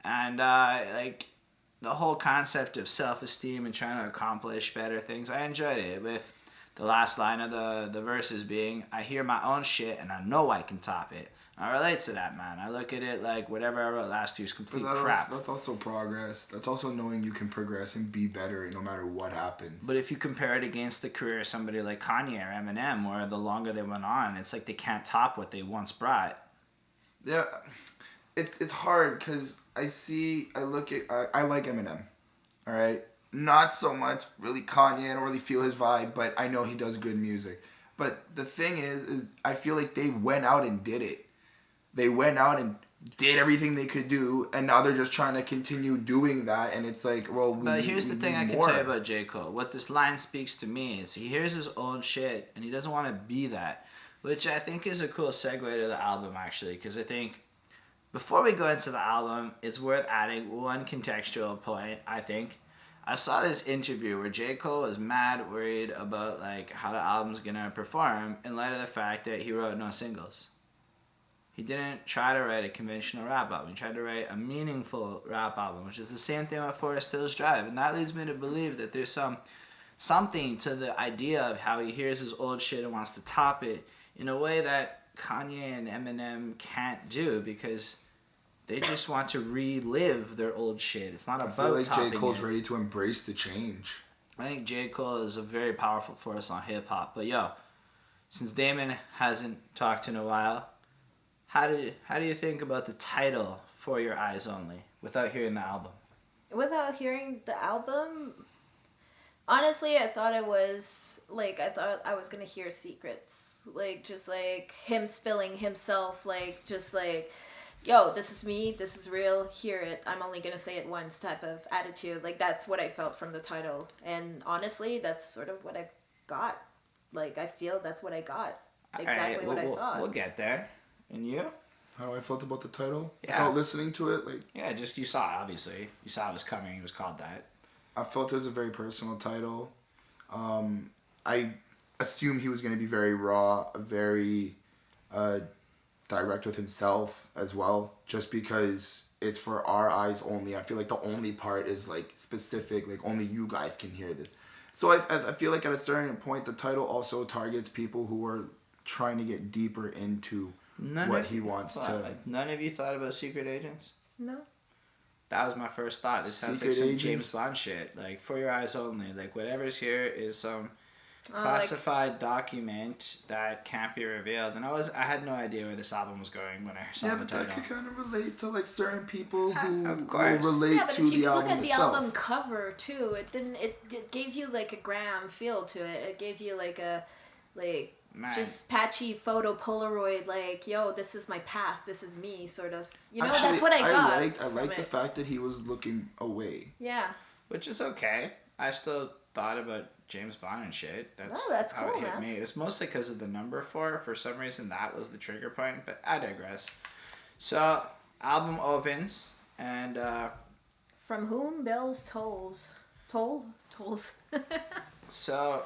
And like the whole concept of self-esteem and trying to accomplish better things, I enjoyed it. With the last line of the verses being, I hear my own shit and I know I can top it. I relate to that, man. I look at it like whatever I wrote last year's complete crap. That's also progress. That's also knowing you can progress and be better no matter what happens. But if you compare it against the career of somebody like Kanye or Eminem, where the longer they went on, it's like they can't top what they once brought. Yeah, it's hard because I like Eminem, all right? Not so much really Kanye. I don't really feel his vibe, but I know he does good music. But the thing is I feel like they went out and did it. They went out and did everything they could do, and now they're just trying to continue doing that, and it's like, well, But here's the thing I can tell you about J. Cole. What this line speaks to me is he hears his own shit, and he doesn't want to be that, which I think is a cool segue to the album, actually, because I think before we go into the album, it's worth adding one contextual point, I think. I saw this interview where J. Cole was mad worried about like how the album's going to perform in light of the fact that he wrote no singles. He didn't try to write a conventional rap album. He tried to write a meaningful rap album, which is the same thing with Forrest Hills Drive. And that leads me to believe that there's something to the idea of how he hears his old shit and wants to top it in a way that Kanye and Eminem can't do because they just want to relive their old shit. It's not about topping it. I feel like J. Cole's ready to embrace the change. I think J. Cole is a very powerful force on hip-hop. But yo, since Daemon hasn't talked in a while, how do you think about the title For Your Eyez Only without hearing the album? Without hearing the album, honestly, I thought I was going to hear secrets. Like, just like him spilling himself, like, just like, yo, this is me, this is real, hear it, I'm only going to say it once type of attitude. Like, that's what I felt from the title. And honestly, that's sort of what I got. Like, I feel that's what I got. Exactly what I thought. We'll get there. And you? How I felt about the title? Yeah. Without listening to it? Like. Yeah, just you saw it, obviously. You saw it was coming. It was called that. I felt it was a very personal title. I assumed he was going to be very raw, very direct with himself as well, just because it's for our eyes only. I feel like the only part is like specific, like only you guys can hear this. So I feel like at a certain point, the title also targets people who are trying to get deeper into what he wants to. None of you thought about Secret Agents? No. That was my first thought. This sounds like some James Bond shit. Like, For Your Eyez Only. Like, whatever's here is some classified document that can't be revealed, and I had no idea where this album was going when I saw the title. That could kind of relate to like certain people who will relate to the album itself. Yeah, but if you look at the album cover too, it gave you like a Graham feel to it. It gave you like a just patchy photo Polaroid, like, yo, this is my past, this is me, sort of. Actually, that's what I got. I liked the fact that he was looking away. Yeah. Which is okay. I still thought about James Bond and shit. That's how cool, it hit man. me. It's mostly because of the number 4. For some reason, that was the trigger point, but I digress. So, album opens, and... From whom bells tolls. Tolls. So...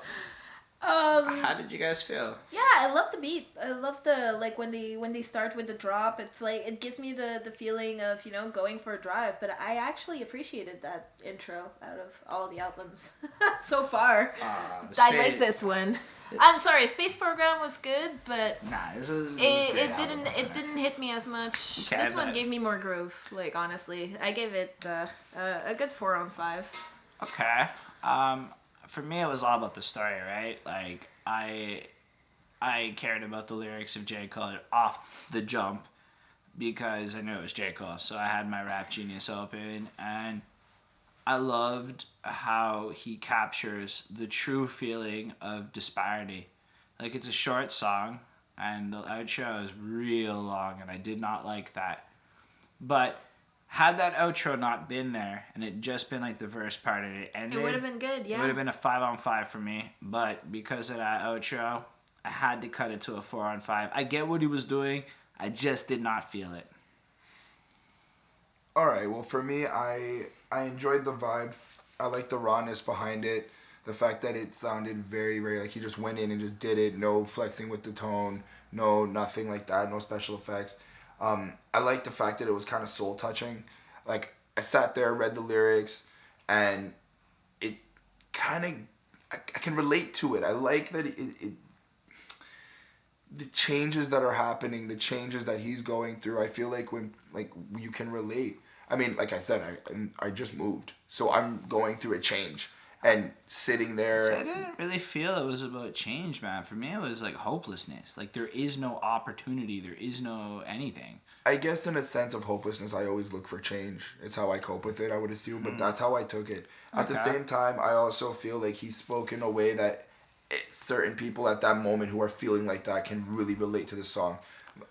how did you guys feel? Yeah, I love the beat. I love the, like, when they start with the drop, it's like, it gives me the feeling of, going for a drive. But I actually appreciated that intro out of all the albums so far. I like this one. I'm sorry, Space Program was good, but it didn't hit me as much. Okay, this one gave me more groove, like, honestly. I gave it a good 4 on 5. Okay. For me, it was all about the story, right? Like, I cared about the lyrics of J. Cole off the jump because I knew it was J. Cole. So I had my Rap Genius open, and I loved how he captures the true feeling of disparity. Like, it's a short song, and the outro is real long, and I did not like that. But... had that outro not been there, and it just been like the verse part and it ended, it would have been good, yeah. It would have been a 5 on 5 for me, but because of that outro, I had to cut it to a 4 on 5. I get what he was doing, I just did not feel it. Alright, well for me, I enjoyed the vibe. I like the rawness behind it. The fact that it sounded very, very, like he just went in and just did it. No flexing with the tone, no nothing like that, no special effects. I like the fact that it was kind of soul touching. Like, I sat there, read the lyrics, and it kind of, I can relate to it. I like that the changes that are happening, the changes that he's going through, I feel like you can relate. I mean, like I said, I just moved, so I'm going through a change. And sitting there... So I didn't really feel it was about change, man. For me, it was like hopelessness. Like, there is no opportunity. There is no anything. I guess in a sense of hopelessness, I always look for change. It's how I cope with it, I would assume. But that's how I took it. At the same time, I also feel like he spoke in a way that certain people at that moment who are feeling like that can really relate to the song.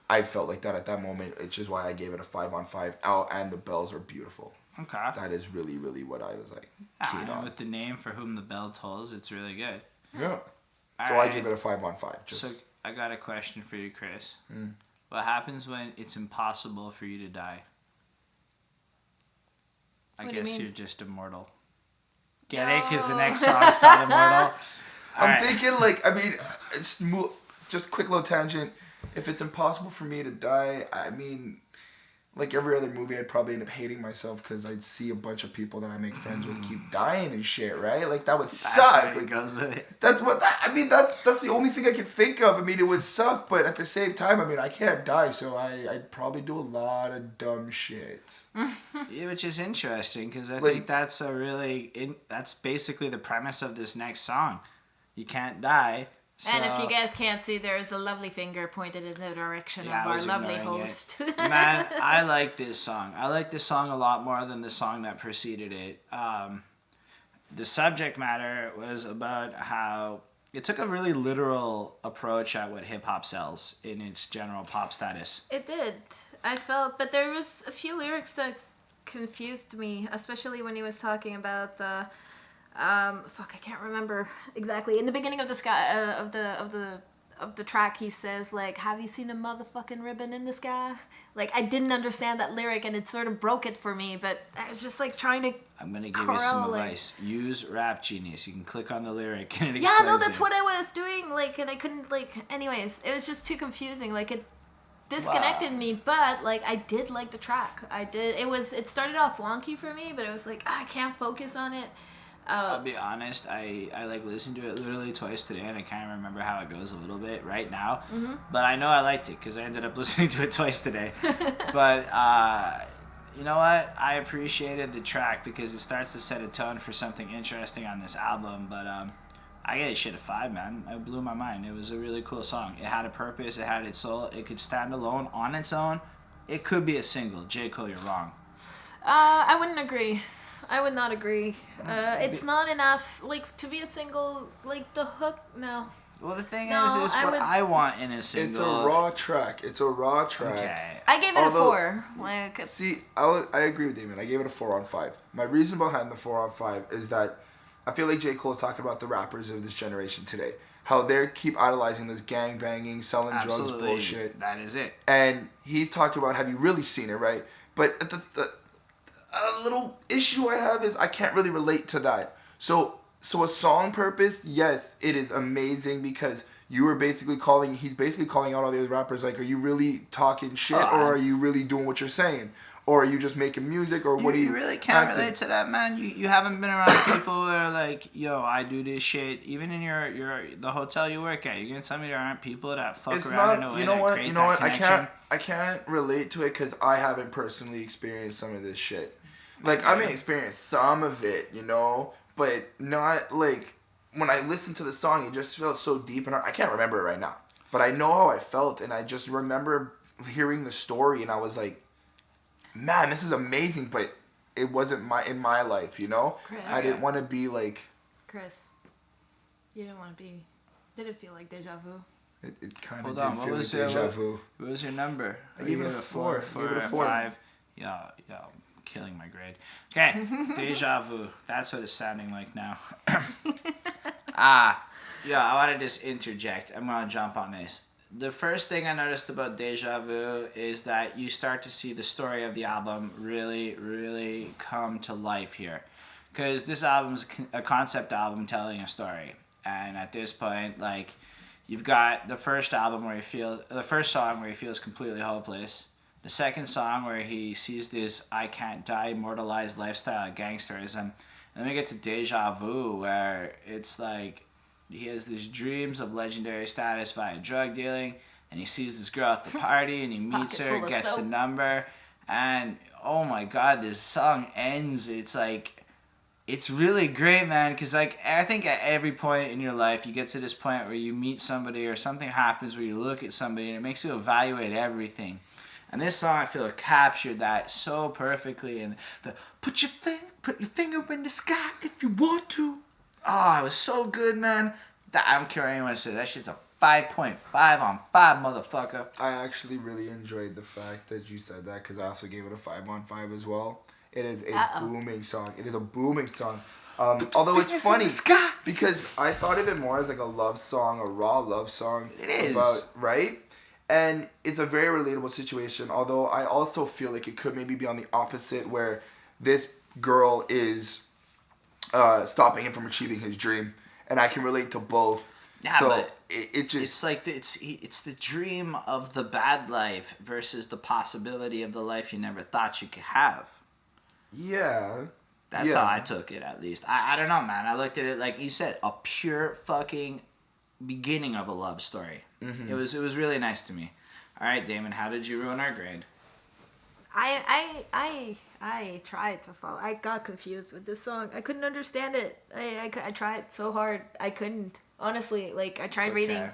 I felt like that at that moment, which is why I gave it a 5 on 5. Oh, and the bells are beautiful. Okay. That is really, really what I was like keen on. With the name For Whom the Bell Tolls, it's really good. Yeah. So I give it a 5 on 5. So I got a question for you, Chris. What happens when it's impossible for you to die? I guess you're just immortal. Get it? Because the next song's called Immortal. I'm thinking, like, I mean, just quick little tangent. If it's impossible for me to die, I mean... like every other movie, I'd probably end up hating myself because I'd see a bunch of people that I make friends with keep dying and shit, right? Like, that would suck. That's what goes with it. That's what, I mean, that's the only thing I can think of. I mean, it would suck, but at the same time, I mean, I can't die, so I'd probably do a lot of dumb shit. Yeah, which is interesting because I think that's that's basically the premise of this next song. You can't die. So, and if you guys can't see, there is a lovely finger pointed in the direction of our lovely host. Man, I like this song. I like this song a lot more than the song that preceded it. The subject matter was about how it took a really literal approach at what hip-hop sells in its general pop status. It did. I felt, but there was a few lyrics that confused me, especially when he was talking about... I can't remember exactly. In the beginning of the track, he says, like, have you seen a motherfucking ribbon in the sky? Like, I didn't understand that lyric, and it sort of broke it for me, but I was just, like, trying to... I'm going to give you some advice. Use Rap Genius. You can click on the lyric, and it explains that's what I was doing, like, and I couldn't, like... Anyways, it was just too confusing. Like, it disconnected me, but, like, I did like the track. I did. It started off wonky for me, but it was like, I can't focus on it. I'll be honest, I like listened to it literally twice today, and I kind of remember how it goes a little bit right now. But I know I liked it because I ended up listening to it twice today. But you know what? I appreciated the track because it starts to set a tone for something interesting on this album. But I gave shit a 5, man. It blew my mind. It was a really cool song. It had a purpose. It had its soul. It could stand alone on its own. It could be a single. J. Cole, you're wrong. I wouldn't agree. I would not agree. It's not enough, like, to be a single, like, the hook, no. Well, the thing is I want in a single. It's a raw track. Okay. I gave it a 4. Like, see, I agree with Damon. I gave it a 4 on 5. My reason behind the 4 on 5 is that I feel like J. Cole is talking about the rappers of this generation today. How they keep idolizing this gang banging, selling drugs bullshit. That is it. And he's talking about, have you really seen it, right? But a little issue I have is I can't really relate to that. So a song purpose, yes, it is amazing because he's basically calling out all the other rappers like, are you really talking shit or are you really doing what you're saying? Or are you just making music or what do you... You really can't relate to that, man. You haven't been around people that are like, yo, I do this shit. Even in the hotel you work at, you're going to tell me there aren't people that fuck around in a way that create that connection? I can't relate to it because I haven't personally experienced some of this shit. Like, I may experience some of it, you know, but not, like, when I listened to the song, it just felt so deep, and I can't remember it right now. But I know how I felt, and I just remember hearing the story, and I was like, man, this is amazing, but it wasn't in my life, you know? Chris. I didn't want to be, like... Chris, you didn't want to be... Did it feel like deja vu? It kind of did feel like deja vu. What was your number? I gave it a 4. I gave it a 4. 5. Yeah. Killing my grade. Okay, deja vu. That's what it's sounding like now. I want to just interject. I'm going to jump on this. The first thing I noticed about Deja Vu is that you start to see the story of the album really, really come to life here. Because this album's a concept album telling a story. And at this point, like, you've got the first song where he feels completely hopeless. The second song where he sees this I can't die immortalized lifestyle of gangsterism. And then we get to Deja Vu where it's like he has these dreams of legendary status via drug dealing and he sees this girl at the party and he meets her, gets the number, and oh my god, this song ends. It's like, it's really great, man, because like I think at every point in your life you get to this point where you meet somebody or something happens where you look at somebody and it makes you evaluate everything. And this song, I feel, captured that so perfectly. And the put your finger in the sky if you want to. Oh, it was so good, man. I don't care what anyone says. That shit's a 5.5 on 5, motherfucker. I actually really enjoyed the fact that you said that because I also gave it a 5 on 5 as well. It is a booming song. It is a booming song. Although it's funny because I thought of it more as like a love song, a raw love song. It is. Right? And it's a very relatable situation, although I also feel like it could maybe be on the opposite where this girl is stopping him from achieving his dream. And I can relate to both. Yeah, so but it just... It's like, it's the dream of the bad life versus the possibility of the life you never thought you could have. Yeah. That's how I took it, at least. I don't know, man. I looked at it, like you said, a pure fucking beginning of a love story. Mm-hmm. It was really nice to me. All right, Damon, how did you ruin our grade? I tried to follow. I got confused with this song. I couldn't understand it. I tried so hard. I couldn't. Honestly, like, I tried reading,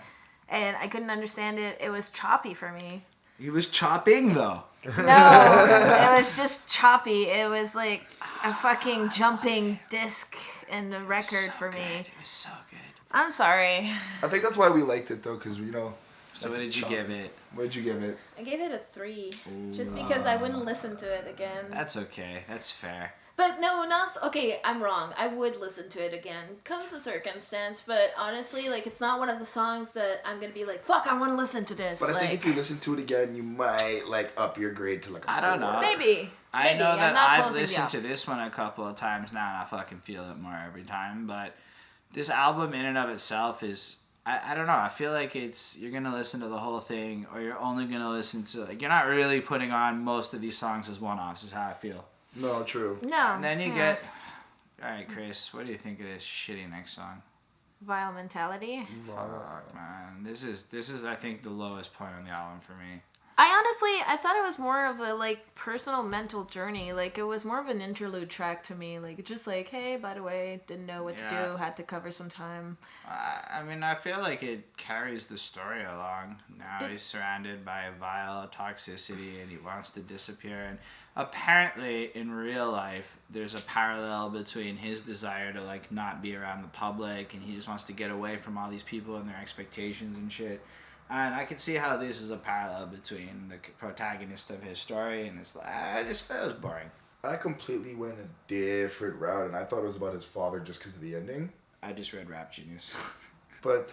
and I couldn't understand it. It was choppy for me. He was chopping, though. No, it was just choppy. It was like a fucking jumping disc in a record for me. It was so good. I'm sorry. I think that's why we liked it, though, because, you know... So what did you give it? What did you give it? I gave it a 3. Ooh, just because I wouldn't listen to it again. That's okay. That's fair. But no, not... Okay, I'm wrong. I would listen to it again. Comes a circumstance, but honestly, like, it's not one of the songs that I'm going to be like, fuck, I want to listen to this. But I think if you listen to it again, you might, like, up your grade to, like, a 4. I don't know. Maybe. I know that I've listened to this one a couple of times now, and I fucking feel it more every time, but this album in and of itself is... I don't know. I feel like you're going to listen to the whole thing, or you're only going to listen to... Like, you're not really putting on most of these songs as one-offs, is how I feel. No, true. No. And then you get... All right, Chris, what do you think of this shitty next song? Vile Mentality. Fuck, man. This is I think, the lowest point on the album for me. I honestly, I thought it was more of a like personal mental journey. Like it was more of an interlude track to me. Like just like, hey, by the way, didn't know what to do, had to cover some time. I mean, I feel like it carries the story along. Now he's surrounded by vile toxicity and he wants to disappear. And apparently, in real life, there's a parallel between his desire to like not be around the public and he just wants to get away from all these people and their expectations and shit. And I can see how this is a parallel between the protagonist of his story and it's like, I just felt it was boring. I completely went a different route, and I thought it was about his father just because of the ending. I just read Rap Genius. But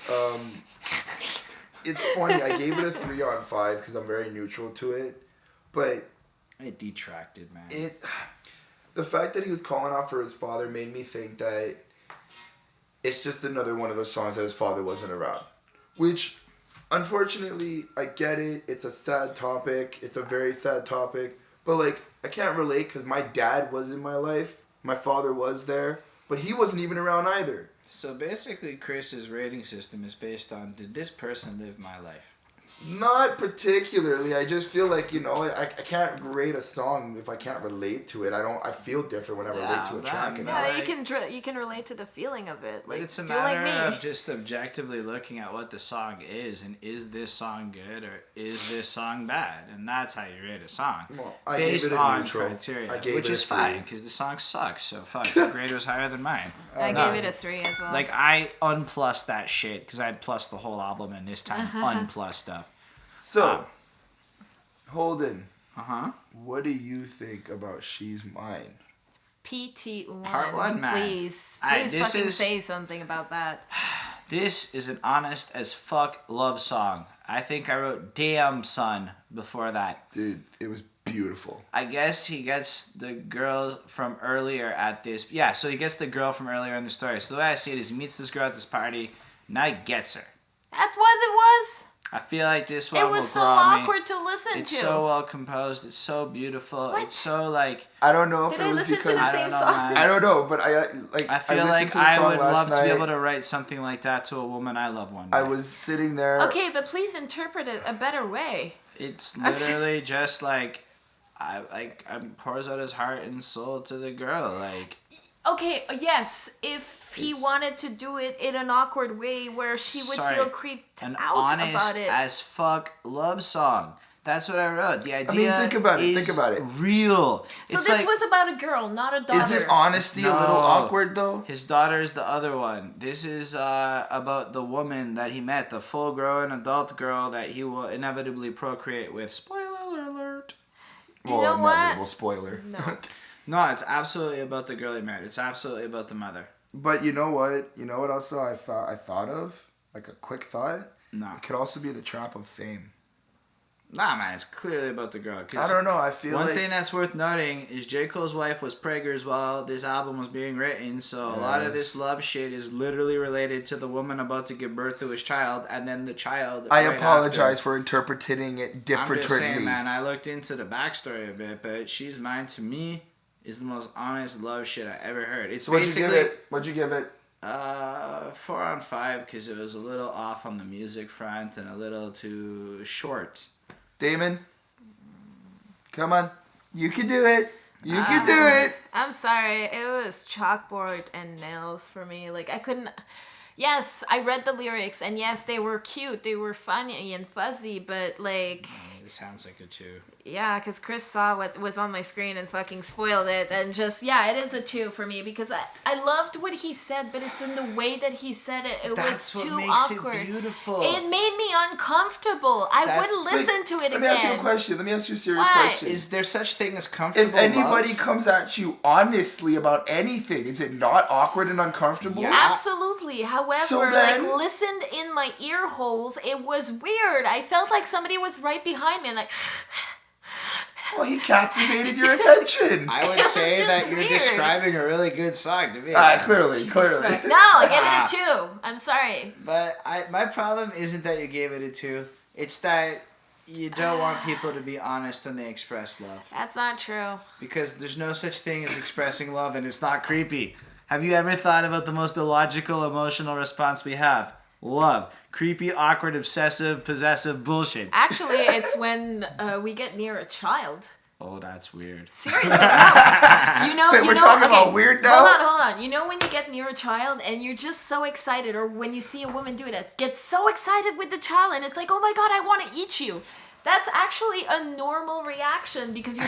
it's funny. I gave it a 3 on 5 because I'm very neutral to it. But it detracted, man. The fact that he was calling out for his father made me think that it's just another one of those songs that his father wasn't around, which. Unfortunately, I get it. It's a sad topic. It's a very sad topic. But, like, I can't relate because my dad was in my life. My father was there. But he wasn't even around either. So, basically, Chris's rating system is based on, did this person live my life? Not particularly. I just feel like, you know, I can't grade a song if I can't relate to it. I feel different when I relate to a track. You can relate to the feeling of it. But like, it's a matter of just objectively looking at what the song is and is this song good or is this song bad? And that's how you rate a song. Well, I based gave it a on neutral. criteria, which is fine because the song sucks. So fuck, the grade was higher than mine. I gave it a 3 as well. Like I unplussed that shit because I had plussed the whole album and this time unplussed stuff. So, Holden. What do you think about She's Mine? PT1. Part 1, man. Please fucking say something about that. This is an honest as fuck love song. I think I wrote Damn Son before that. Dude, it was beautiful. I guess he gets the girl from earlier at this. Yeah, so he gets the girl from earlier in the story. So the way I see it is he meets this girl at this party, now he gets her. That's what it was. I feel like this one it was so awkward to listen to. It's so well composed. It's so beautiful. What? It's so like. I don't know if Did it was because to the same song? I don't know, but I feel like I would love to be able to write something like that to a woman I love one day. I was sitting there. Okay, but please interpret it a better way. It's literally just like, I pours out his heart and soul to the girl, like. Okay, yes, if he wanted to do it in an awkward way where she would feel creeped out about it. An honest as fuck love song. That's what I wrote. The idea think about it. Real. So it's this was about a girl, not a daughter. Is his honesty a little awkward, though? His daughter is the other one. This is about the woman that he met, the full-grown adult girl that he will inevitably procreate with. Spoiler alert. You know what? Spoiler. No. No, it's absolutely about the girl he met. It's absolutely about the mother. But you know what? You know what also I thought of? Like a quick thought? No. It could also be the trap of fame. Nah, man, it's clearly about the girl. I don't know, I feel one thing that's worth noting is J. Cole's wife was preggers while this album was being written, so a lot of this love shit is literally related to the woman about to give birth to his child, and then the child. I apologize for interpreting it differently. I'm just saying, man, I looked into the backstory a bit, but She's Mine to me is the most honest love shit I ever heard. It's so basically. What'd you give it? 4 on 5 because it was a little off on the music front and a little too short. Damon, come on. You can do it. You can do it. I'm sorry. It was chalkboard and nails for me. Like, I couldn't... Yes, I read the lyrics, and yes, they were cute. They were funny and fuzzy, but, like... It sounds like it, too. Yeah, because Chris saw what was on my screen and fucking spoiled it. And just, yeah, it is a 2 for me because I loved what he said, but it's in the way that he said it. It was too awkward. It beautiful. It made me uncomfortable. I wouldn't listen to it again. Let me ask you a question. Let me ask you a serious question. Is there such thing as comfortable If anybody comes at you honestly about anything, is it not awkward and uncomfortable? Yeah. Absolutely. However, listened in my ear holes, it was weird. I felt like somebody was right behind me and like... Well, he captivated your attention. I would say that you're describing a really good song to me. Clearly. No, I gave it a 2. I'm sorry. But my problem isn't that you gave it a 2. It's that you don't want people to be honest when they express love. That's not true. Because there's no such thing as expressing love and it's not creepy. Have you ever thought about the most illogical emotional response we have? Love. Creepy, awkward, obsessive, possessive bullshit. Actually, it's when we get near a child. Oh, that's weird. Seriously, no. Wait, we're talking about weird now? Hold on. You know when you get near a child and you're just so excited, or when you see a woman do it, get so excited with the child and it's like, oh my god, I want to eat you. That's actually a normal reaction because your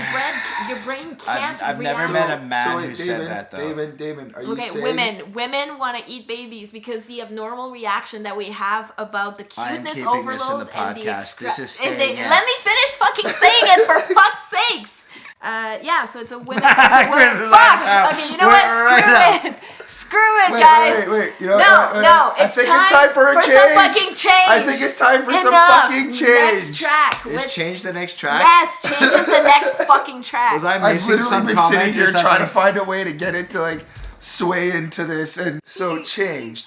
brain can't I've react. never met a man who said that, though. Daemon, are you saying... Okay, women want to eat babies because the abnormal reaction that we have about the cuteness overload this in the podcast. and the extra... This is staying in. Let me finish fucking saying it, for fuck's sakes! Yeah, so it's a women... Fuck! Okay, you know what? Screw it, guys. Wait. You No, know what? It's time for a change. some fucking change. I think it's time for some fucking change. Next track. Is change the next track? Yes, change is the next fucking track. Was I I've missing some literally been comment sitting or here something? trying to find a way to get it to like sway into this, and so change.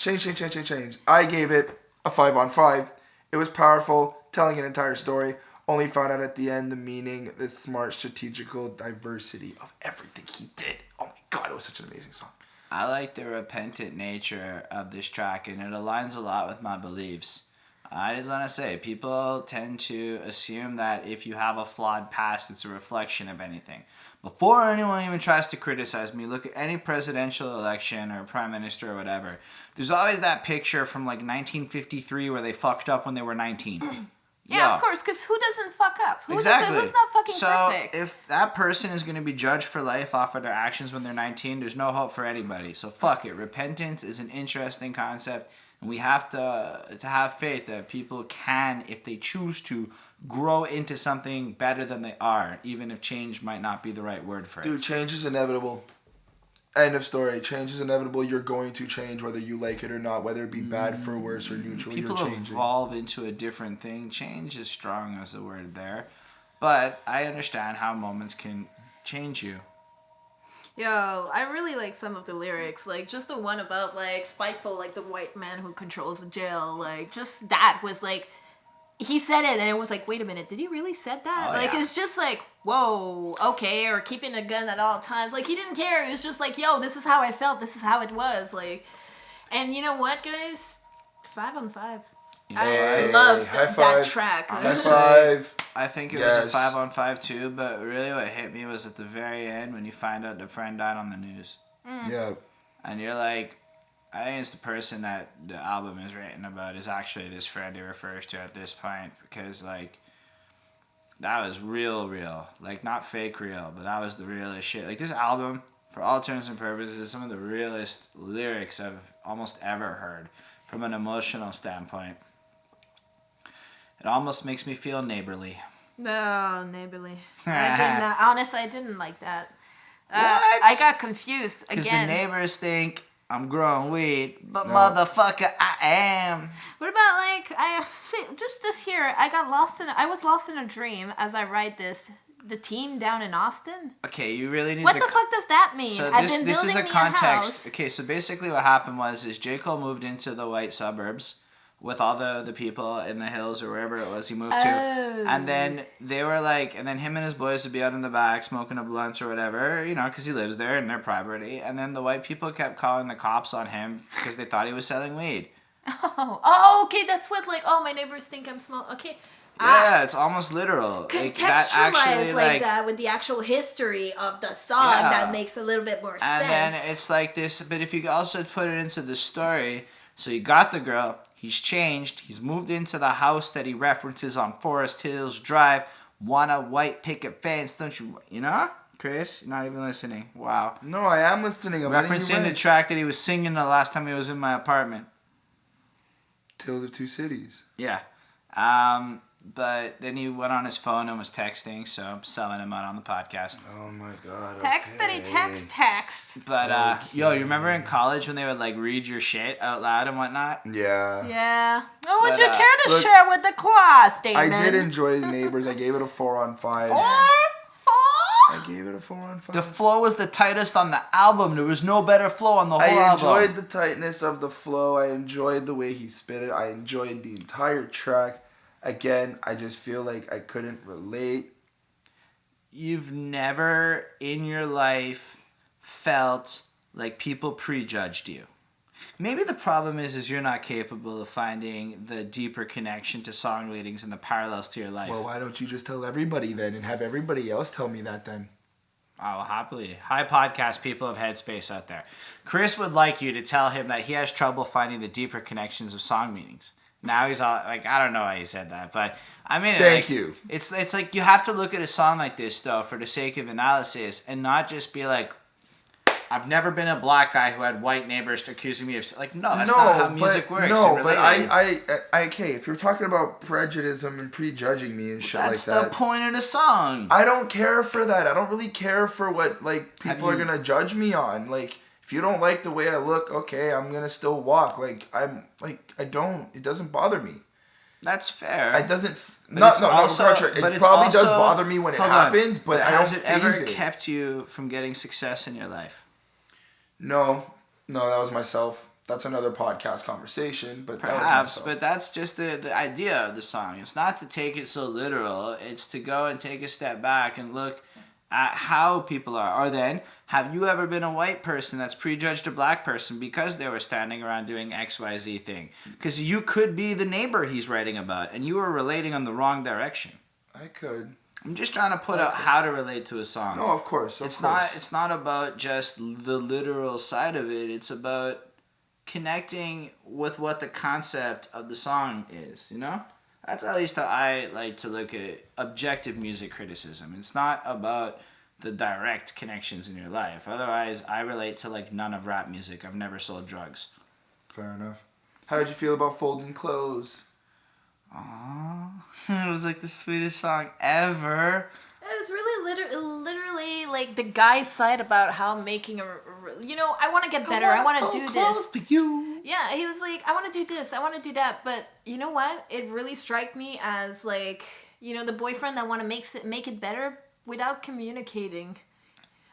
I gave it a 5 on 5. It was powerful, telling an entire story. Only found out at the end the meaning, the smart, strategical diversity of everything he did. Oh my god, it was such an amazing song. I like the repentant nature of this track, and it aligns a lot with my beliefs. I just want to say, people tend to assume that if you have a flawed past, it's a reflection of anything. Before anyone even tries to criticize me, look at any presidential election or prime minister or whatever. There's always that picture from like 1953 where they fucked up when they were 19. Yeah, of course, because who doesn't fuck up? Who's not fucking perfect? So if that person is going to be judged for life off of their actions when they're 19, there's no hope for anybody. So fuck it. Repentance is an interesting concept, and we have to have faith that people can, if they choose to, grow into something better than they are, even if change might not be the right word for it. Dude, change is inevitable. End of story. Change is inevitable. You're going to change whether you like it or not, whether it be bad for worse or neutral. People you're changing. Evolve into a different thing. Change is strong as a word there. But I understand how moments can change you. Yo, I really like some of the lyrics. Like, just the one about, like, spiteful, like, the white man who controls the jail. Like, just that was, like... He said it, and it was like, wait a minute, did he really said that? Oh, like, yeah. It's just like, whoa, okay, or keeping a gun at all times. Like, he didn't care. It was just like, yo, this is how I felt. This is how it was. Like, and you know what, guys? 5 on 5. I loved that track. High five. I think it was a 5 on 5 too, but really what hit me was at the very end when you find out the friend died on the news. Yeah. And you're like, I think it's the person that the album is written about is actually this friend he refers to at this point, because like that was real, like not fake real, but that was the realest shit. Like this album, for all intents and purposes, is some of the realest lyrics I've almost ever heard from an emotional standpoint. It almost makes me feel neighborly. No, neighborly. I didn't. Honestly, I didn't like that. I got confused again. Because the neighbors think I'm growing weed, but motherfucker, I am. What about just this year? I was lost in a dream as I write this. The team down in Austin. Okay, you really need. What the fuck does that mean? So this is a context. Okay, so basically what happened was J. Cole moved into the white suburbs with all the people in the hills or wherever it was he moved to, and then they were like, and then him and his boys would be out in the back smoking a blunt or whatever, you know, because he lives there in their property, and then the white people kept calling the cops on him because they thought he was selling weed. Oh, okay, that's what my neighbors think I'm smoking. Okay. Yeah, it's almost literal. Contextualize like that with the actual history of the song, that makes a little bit more sense. And then it's like this, but if you also put it into the story, so you got the girl, he's changed, he's moved into the house that he references on Forest Hills Drive, want a white picket fence, don't you know? Chris, you're not even listening. Wow. No, I am listening. I'm referencing the track that he was singing the last time he was in my apartment. Tales of Two Cities. Yeah. But then he went on his phone and was texting, so I'm selling him out on the podcast. Oh my god. Text. But, yo, you remember in college when they would, read your shit out loud and whatnot? Yeah. Yeah. Oh, would you care to share with the class, Daemon? I did enjoy The Neighbors. I gave it a 4 on 5. 4? I gave it a 4 on 5. The flow was the tightest on the album. There was no better flow on the whole album. I enjoyed the tightness of the flow. I enjoyed the way he spit it. I enjoyed the entire track. Again, I just feel like I couldn't relate. You've never in your life felt like people prejudged you. Maybe the problem is you're not capable of finding the deeper connection to song readings and the parallels to your life. Well, why don't you just tell everybody then and have everybody else tell me that then? Oh, happily. Hi, podcast people of Headspace out there. Chris would like you to tell him that he has trouble finding the deeper connections of song meanings. Now he's all like, I don't know why he said that, but I mean, thank you. It's like you have to look at a song like this though for the sake of analysis and not just be like, I've never been a black guy who had white neighbors accusing me of like, no, that's not how music works. No, but I okay, if you're talking about prejudice and prejudging me and shit like that. That's the point of the song. I don't care for that. I don't really care for what like people are gonna judge me on. Like, if you don't like the way I look, okay, I'm gonna still walk. Like, it doesn't bother me. It fair. It doesn't. It probably does bother me when it happens, but I don't has it ever kept you from getting success in your life? No, that was myself. That's another podcast conversation, but perhaps, but that's just the idea of the song. It's not to take it so literal. It's to go and take a step back and look at how people are. Or then, have you ever been a white person that's prejudged a black person because they were standing around doing XYZ thing? Because you could be the neighbor he's writing about, and you were relating on the wrong direction. I could. I'm just trying to put out how to relate to a song. No, of course. It's not about just the literal side of it. It's about connecting with what the concept of the song is, you know? That's at least how I like to look at objective music criticism. It's not about the direct connections in your life. Otherwise, I relate to like none of rap music. I've never sold drugs. Fair enough. How did you feel about Folding Clothes? Aww. It was like the sweetest song ever. It was really literally like the guy's side about how making I want to get better. I want to do this. To you. Yeah, he was like, I want to do this. I want to do that. But you know what? It really struck me as like, the boyfriend that want to make it better without communicating.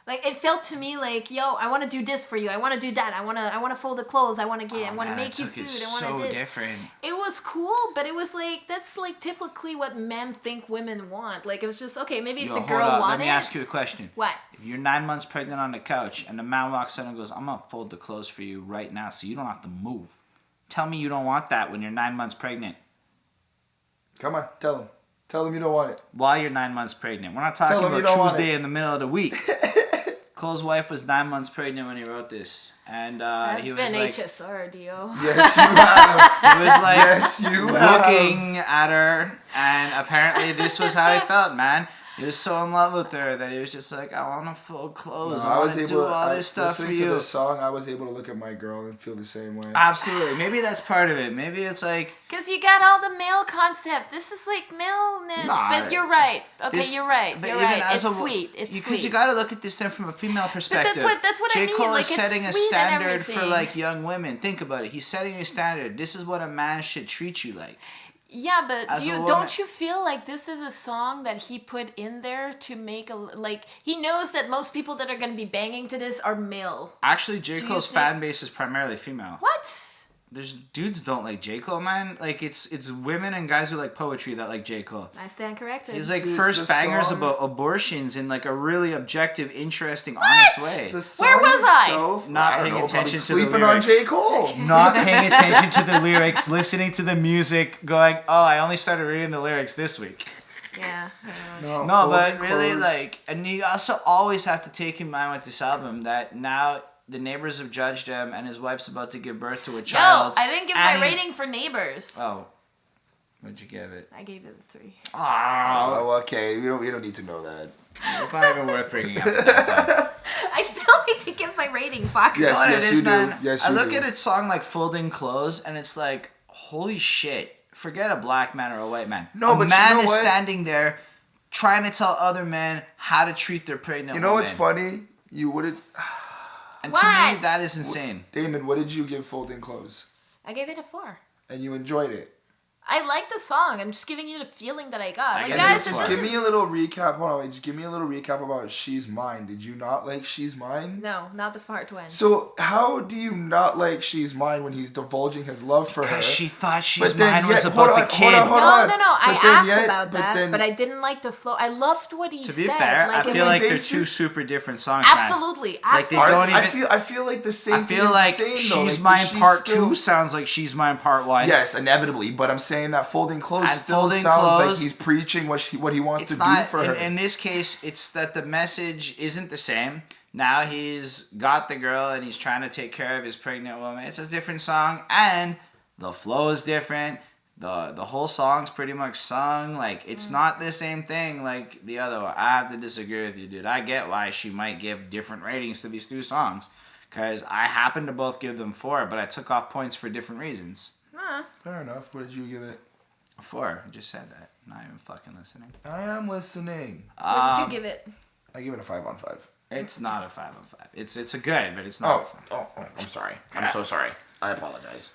Like, it felt to me like, yo, I want to do this for you. I want to do that. I want to fold the clothes. I want to make you food. I want to this. Different. It was cool, but it was like, that's like typically what men think women want. Like, it was just, okay, maybe if the girl wanted. Let me ask you a question. What? If you're 9 months pregnant on the couch and the man walks in and goes, I'm going to fold the clothes for you right now so you don't have to move. Tell me you don't want that when you're 9 months pregnant. Come on, tell him. Tell him you don't want it. While you're 9 months pregnant. We're not talking about Tuesday in the middle of the week. Cole's wife was 9 months pregnant when he wrote this, and he was like, HSR, Dio. Yes, you have. He was like, yes, you looking at her, and apparently this was how he felt, man. He was so in love with her that he was just like, I want to fold clothes. I want to do all this stuff for you. Listening to this song, I was able to look at my girl and feel the same way. Absolutely. Maybe that's part of it. Maybe it's like... Because you got all the male concept. This is like maleness. But you're right. Okay, you're right. You're right. It's sweet. It's sweet. Because you got to look at this from a female perspective. But that's what I mean. J. Cole like, is setting a standard for like young women. Think about it. He's setting a standard. This is what a man should treat you like. Yeah, but don't you feel like this is a song that he put in there to make he knows that most people that are going to be banging to this are male. Actually, J. Cole's fan base is primarily female. What? There's dudes don't like J. Cole, man. Like it's women and guys who like poetry that like J. Cole. I stand corrected. He's like first bangers about abortions in like a really objective, interesting, honest way. Where was I? Not paying attention to the lyrics. Sleeping on J. Cole. Not paying attention to the lyrics, listening to the music, going, oh, I only started reading the lyrics this week. Yeah. No, but really like, and you also always have to take in mind with this album that now the neighbors have judged him, and his wife's about to give birth to a child. Yo, I didn't give my rating for Neighbors. Oh, what'd you give it? I gave it a 3. Oh, okay. We don't need to know that. It's not even worth bringing up. I still need to give my rating. Fuck. Yes, you do. Yes, I look at a song like Folding Clothes, and it's like, holy shit! Forget a black man or a white man. No, but man you know is standing there trying to tell other men how to treat their pregnant women. You know what's funny? You wouldn't. And to me, that is insane. Damon, what did you give Folding Clothes? I gave it a 4. And you enjoyed it? I like the song. I'm just giving you the feeling that I got. Like, guys, just give me a little recap. Hold on, wait. Just give me a little recap about She's Mine. Did you not like She's Mine? No, not the part when. So how do you not like She's Mine when he's divulging his love for her? Because she thought She's Mine was about the kid. No. I asked about that, but I didn't like the flow. I loved what he said. To be fair, I feel like they're two super different songs. Absolutely. Like they don't even. I feel like the same. I feel like She's Mine Part 2 sounds like She's Mine Part 1. Yes, inevitably. But I'm saying that Folding Clothes still sounds like he's preaching what he wants to do for her. In this case, it's that the message isn't the same. Now he's got the girl and he's trying to take care of his pregnant woman. It's a different song, and the flow is different. The whole song's pretty much sung. Like, it's not the same thing like the other one. I have to disagree with you, dude. I get why she might give different ratings to these two songs, because I happen to both give them 4, but I took off points for different reasons. Fair enough. What did you give it? 4. I just said that. Not even fucking listening. I am listening. What did you give it? I give it a 5 on 5. It's not a 5 on 5. It's a good, but it's not. Oh, I'm sorry. I'm so sorry. I apologize.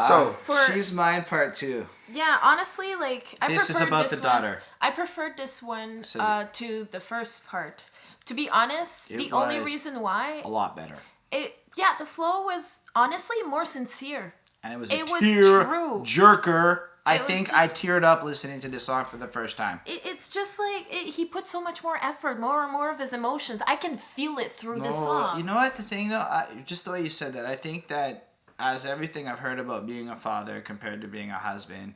So She's Mine Part 2. Yeah, honestly, like this is about the daughter. I preferred this one to the first part. To be honest, the only reason why a lot better. The flow was honestly more sincere. And it was true jerker. I think I teared up listening to this song for the first time. It's just like he put so much more effort, more and more of his emotions. I can feel it through the song. You know what? The thing though, just the way you said that, I think that as everything I've heard about being a father compared to being a husband,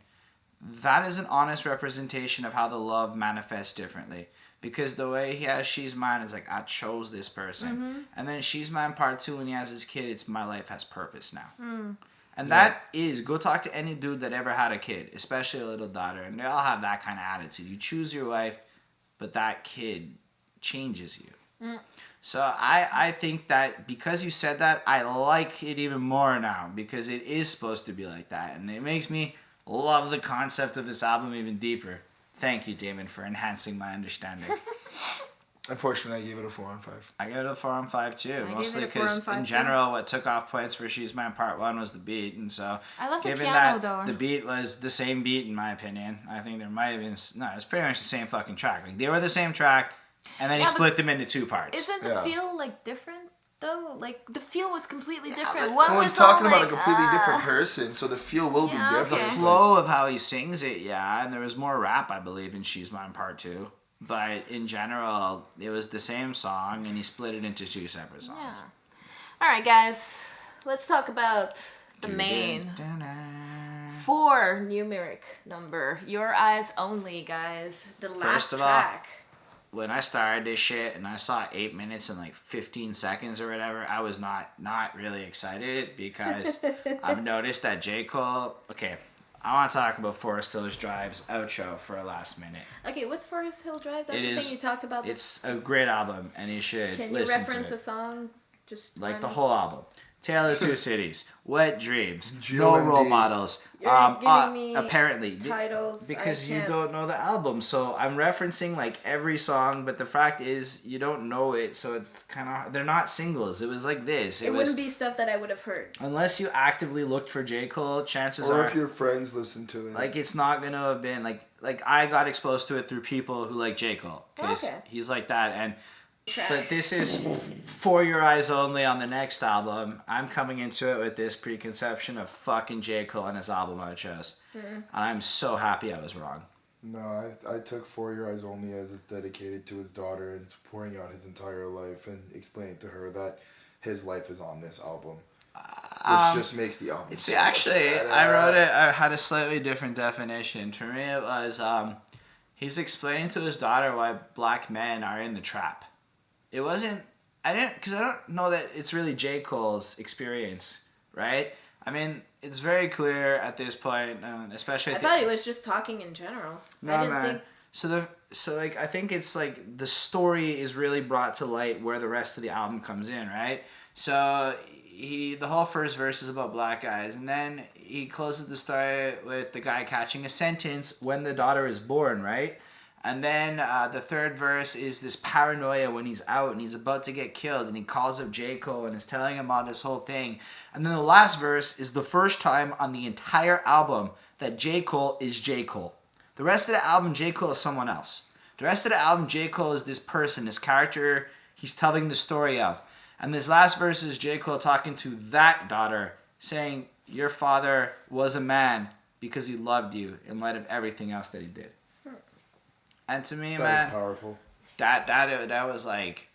that is an honest representation of how the love manifests differently. Because the way he has She's Mine is like, I chose this person. And then She's Mine Part 2, when he has his kid, it's my life has purpose now. And that is, go talk to any dude that ever had a kid, especially a little daughter, and they all have that kind of attitude. You choose your wife, but that kid changes you. So I think that because you said that, I like it even more now, because it is supposed to be like that. And it makes me love the concept of this album even deeper. Thank you, Daemon, for enhancing my understanding. Unfortunately, I gave it a 4 on 5. I gave it a 4 on 5 too, mostly because in general, what took off points for She's Mine Part 1 was the beat, and so I love given the piano, that though. the beat was the same beat in my opinion, I think there might have been it's pretty much the same fucking track. Like they were the same track, and then he split them into 2 parts. Isn't the feel like different though? Like the feel was completely different. One was talking about a completely different person, so the feel will be different. The flow of how he sings it, and there was more rap, I believe, in She's Mine Part 2. But in general, it was the same song, and he split it into 2 separate songs. Yeah. All right, guys. Let's talk about the main 4 numeric number. Your Eyez Only, guys. The last track. When I started this shit and I saw 8 minutes and like 15 seconds or whatever, I was not really excited because I've noticed that J. Cole... Okay, I want to talk about Forrest Hill Drive's outro for a last minute. Okay, what's Forrest Hill Drive? That's the thing you talked about. It's a great album, and you should listen to it. Can you reference a song? Just like the whole album. Tale of Two Cities, Wet Dreams, No Role Models. Apparently, titles because you don't know the album, so I'm referencing like every song. But the fact is, you don't know it, so it's kind of they're not singles. It was like this. It wouldn't be stuff that I would have heard unless you actively looked for J. Cole. Chances are, or if your friends listened to it, like it's not gonna have been like I got exposed to it through people who like J. Cole because he's like that and. But this is For Your Eyez Only on the next album. I'm coming into it with this preconception of fucking J. Cole and his album outros. And I'm so happy I was wrong. No, I took For Your Eyez Only as it's dedicated to his daughter and it's pouring out his entire life and explaining to her that his life is on this album. Which just makes the album. It's actually, I wrote it, I had a slightly different definition. For me it was, he's explaining to his daughter why black men are in the trap. It wasn't, because I don't know that it's really J. Cole's experience, right? I mean, it's very clear at this point, especially. I thought he was just talking in general. No, I didn't think. So I think it's like the story is really brought to light where the rest of the album comes in, right? So the whole first verse is about black guys, and then he closes the story with the guy catching a sentence when the daughter is born, right? And then the third verse is this paranoia when he's out and he's about to get killed, and he calls up J. Cole and is telling him about this whole thing. And then the last verse is the first time on the entire album that J. Cole is J. Cole. The rest of the album, J. Cole is someone else. The rest of the album, J. Cole is this person, this character he's telling the story of. And this last verse is J. Cole talking to that daughter, saying, your father was a man because he loved you in light of everything else that he did. And to me, that is powerful. That was like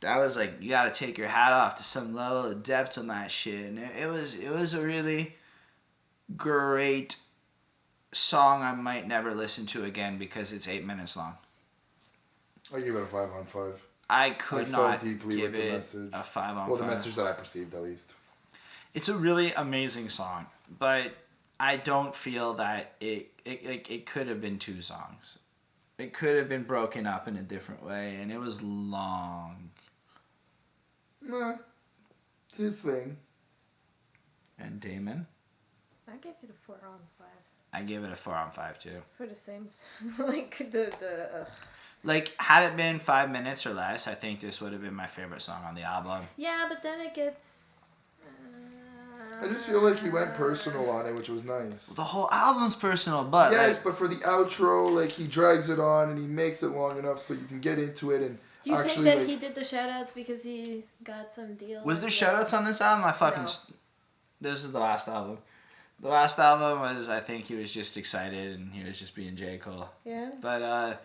you gotta take your hat off to some level of depth on that shit. And it was a really great song I might never listen to again because it's 8 minutes long. I give it a 5 on 5. I could not deeply give with the it message. a 5 on 5. Well, the message that I perceived, at least. It's a really amazing song, but I don't feel that it could have been 2 songs. It could have been broken up in a different way, and it was long. Nah, it's his thing. And Daemon? I gave it a 4 on 5. I gave it a 4 on 5 too. For the same, like the. Like, had it been 5 minutes or less, I think this would have been my favorite song on the album. Yeah, but then it gets. I just feel like he went personal on it, which was nice. The whole album's personal, but yes, but for the outro, like he drags it on and he makes it long enough so you can get into it and. Do you actually, think that like, he did the shoutouts because he got some deal? Was there shoutouts on this album? No. This is the last album. The last album was, I think he was just excited and he was just being J. Cole. Yeah. But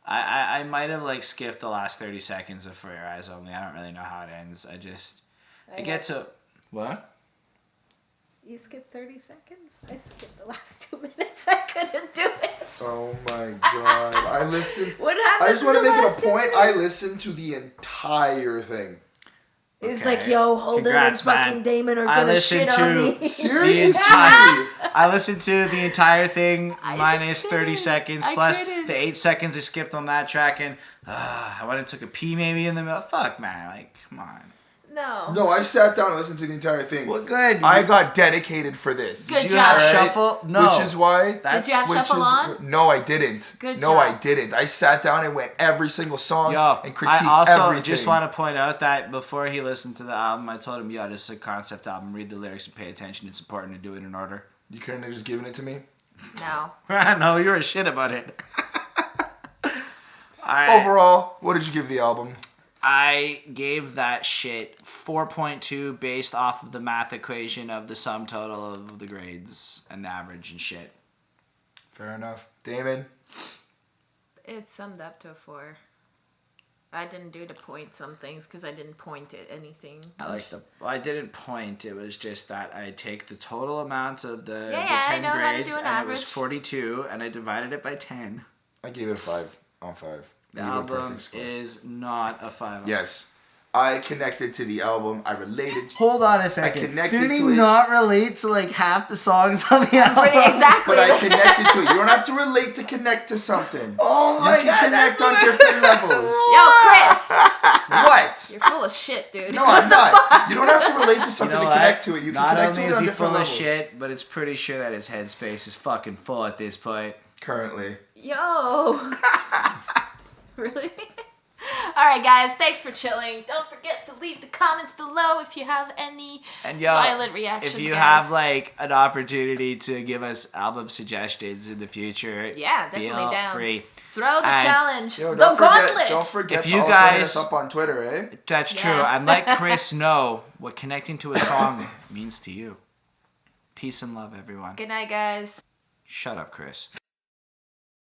I might have like skipped the last 30 seconds of For Your Eyez Only. I don't really know how it ends. It gets a what? You skipped 30 seconds? I skipped the last 2 minutes. I couldn't do it. Oh my god. I listened. What happened? I just want to make it a point. I listened to the entire thing. It's like, yo, Holden and fucking Daemon are gonna shit on me. Seriously? I listened to the entire thing minus 30 seconds plus the 8 seconds I skipped on that track, and I went and took a pee maybe in the middle. Fuck, man. Like, come on. No, I sat down and listened to the entire thing. Well, good. I got dedicated for this. Good Did job. you have shuffle? No. Which is why. Did you have shuffle on? No, I didn't. Good no, job. I didn't. I sat down and went every single song and critiqued I also everything. just want to point out that before he listened to the album, I told him, yo, this is a concept album. Read the lyrics and pay attention. It's important to do it in order. You couldn't have just given it to me? No. No, you were a shit about it. All right. Overall, what did you give the album? I gave that shit 4.2 based off of the math equation of the sum total of the grades and the average and shit. Fair enough. Daemon? It summed up to a 4. I didn't do the point some things because I didn't point at anything. I didn't point. It was just that I take the total amount of the 10 I know how to grades do an and average. it was 42 and I divided it by 10. I gave it a 5 on 5. The album is not a 5 on 5. Yes. I connected to the album. I related. Hold on a second. I connected Didn't he to it. not relate to like half the songs on the album? Exactly. But I connected to it. You don't have to relate to connect to something. Oh my You god. can connect on different levels. Yo, Chris! What? You're full of shit, dude. No, I'm not. You don't have to relate to something to connect to it. You can not connect to only it is on he different full levels. of shit, but it's pretty sure that his headspace is fucking full at this point. Currently. Yo. Really? Alright guys, thanks for chilling. Don't forget to leave the comments below if you have any violent reactions, if you guys. have like an opportunity to give us album suggestions in the future, yeah, definitely feel down. free. Throw the challenge. Yo, the gauntlet. Don't forget if to you also guys, hit us up on Twitter, eh? That's true. And let Chris know what connecting to a song means to you. Peace and love, everyone. Good night, guys. Shut up, Chris.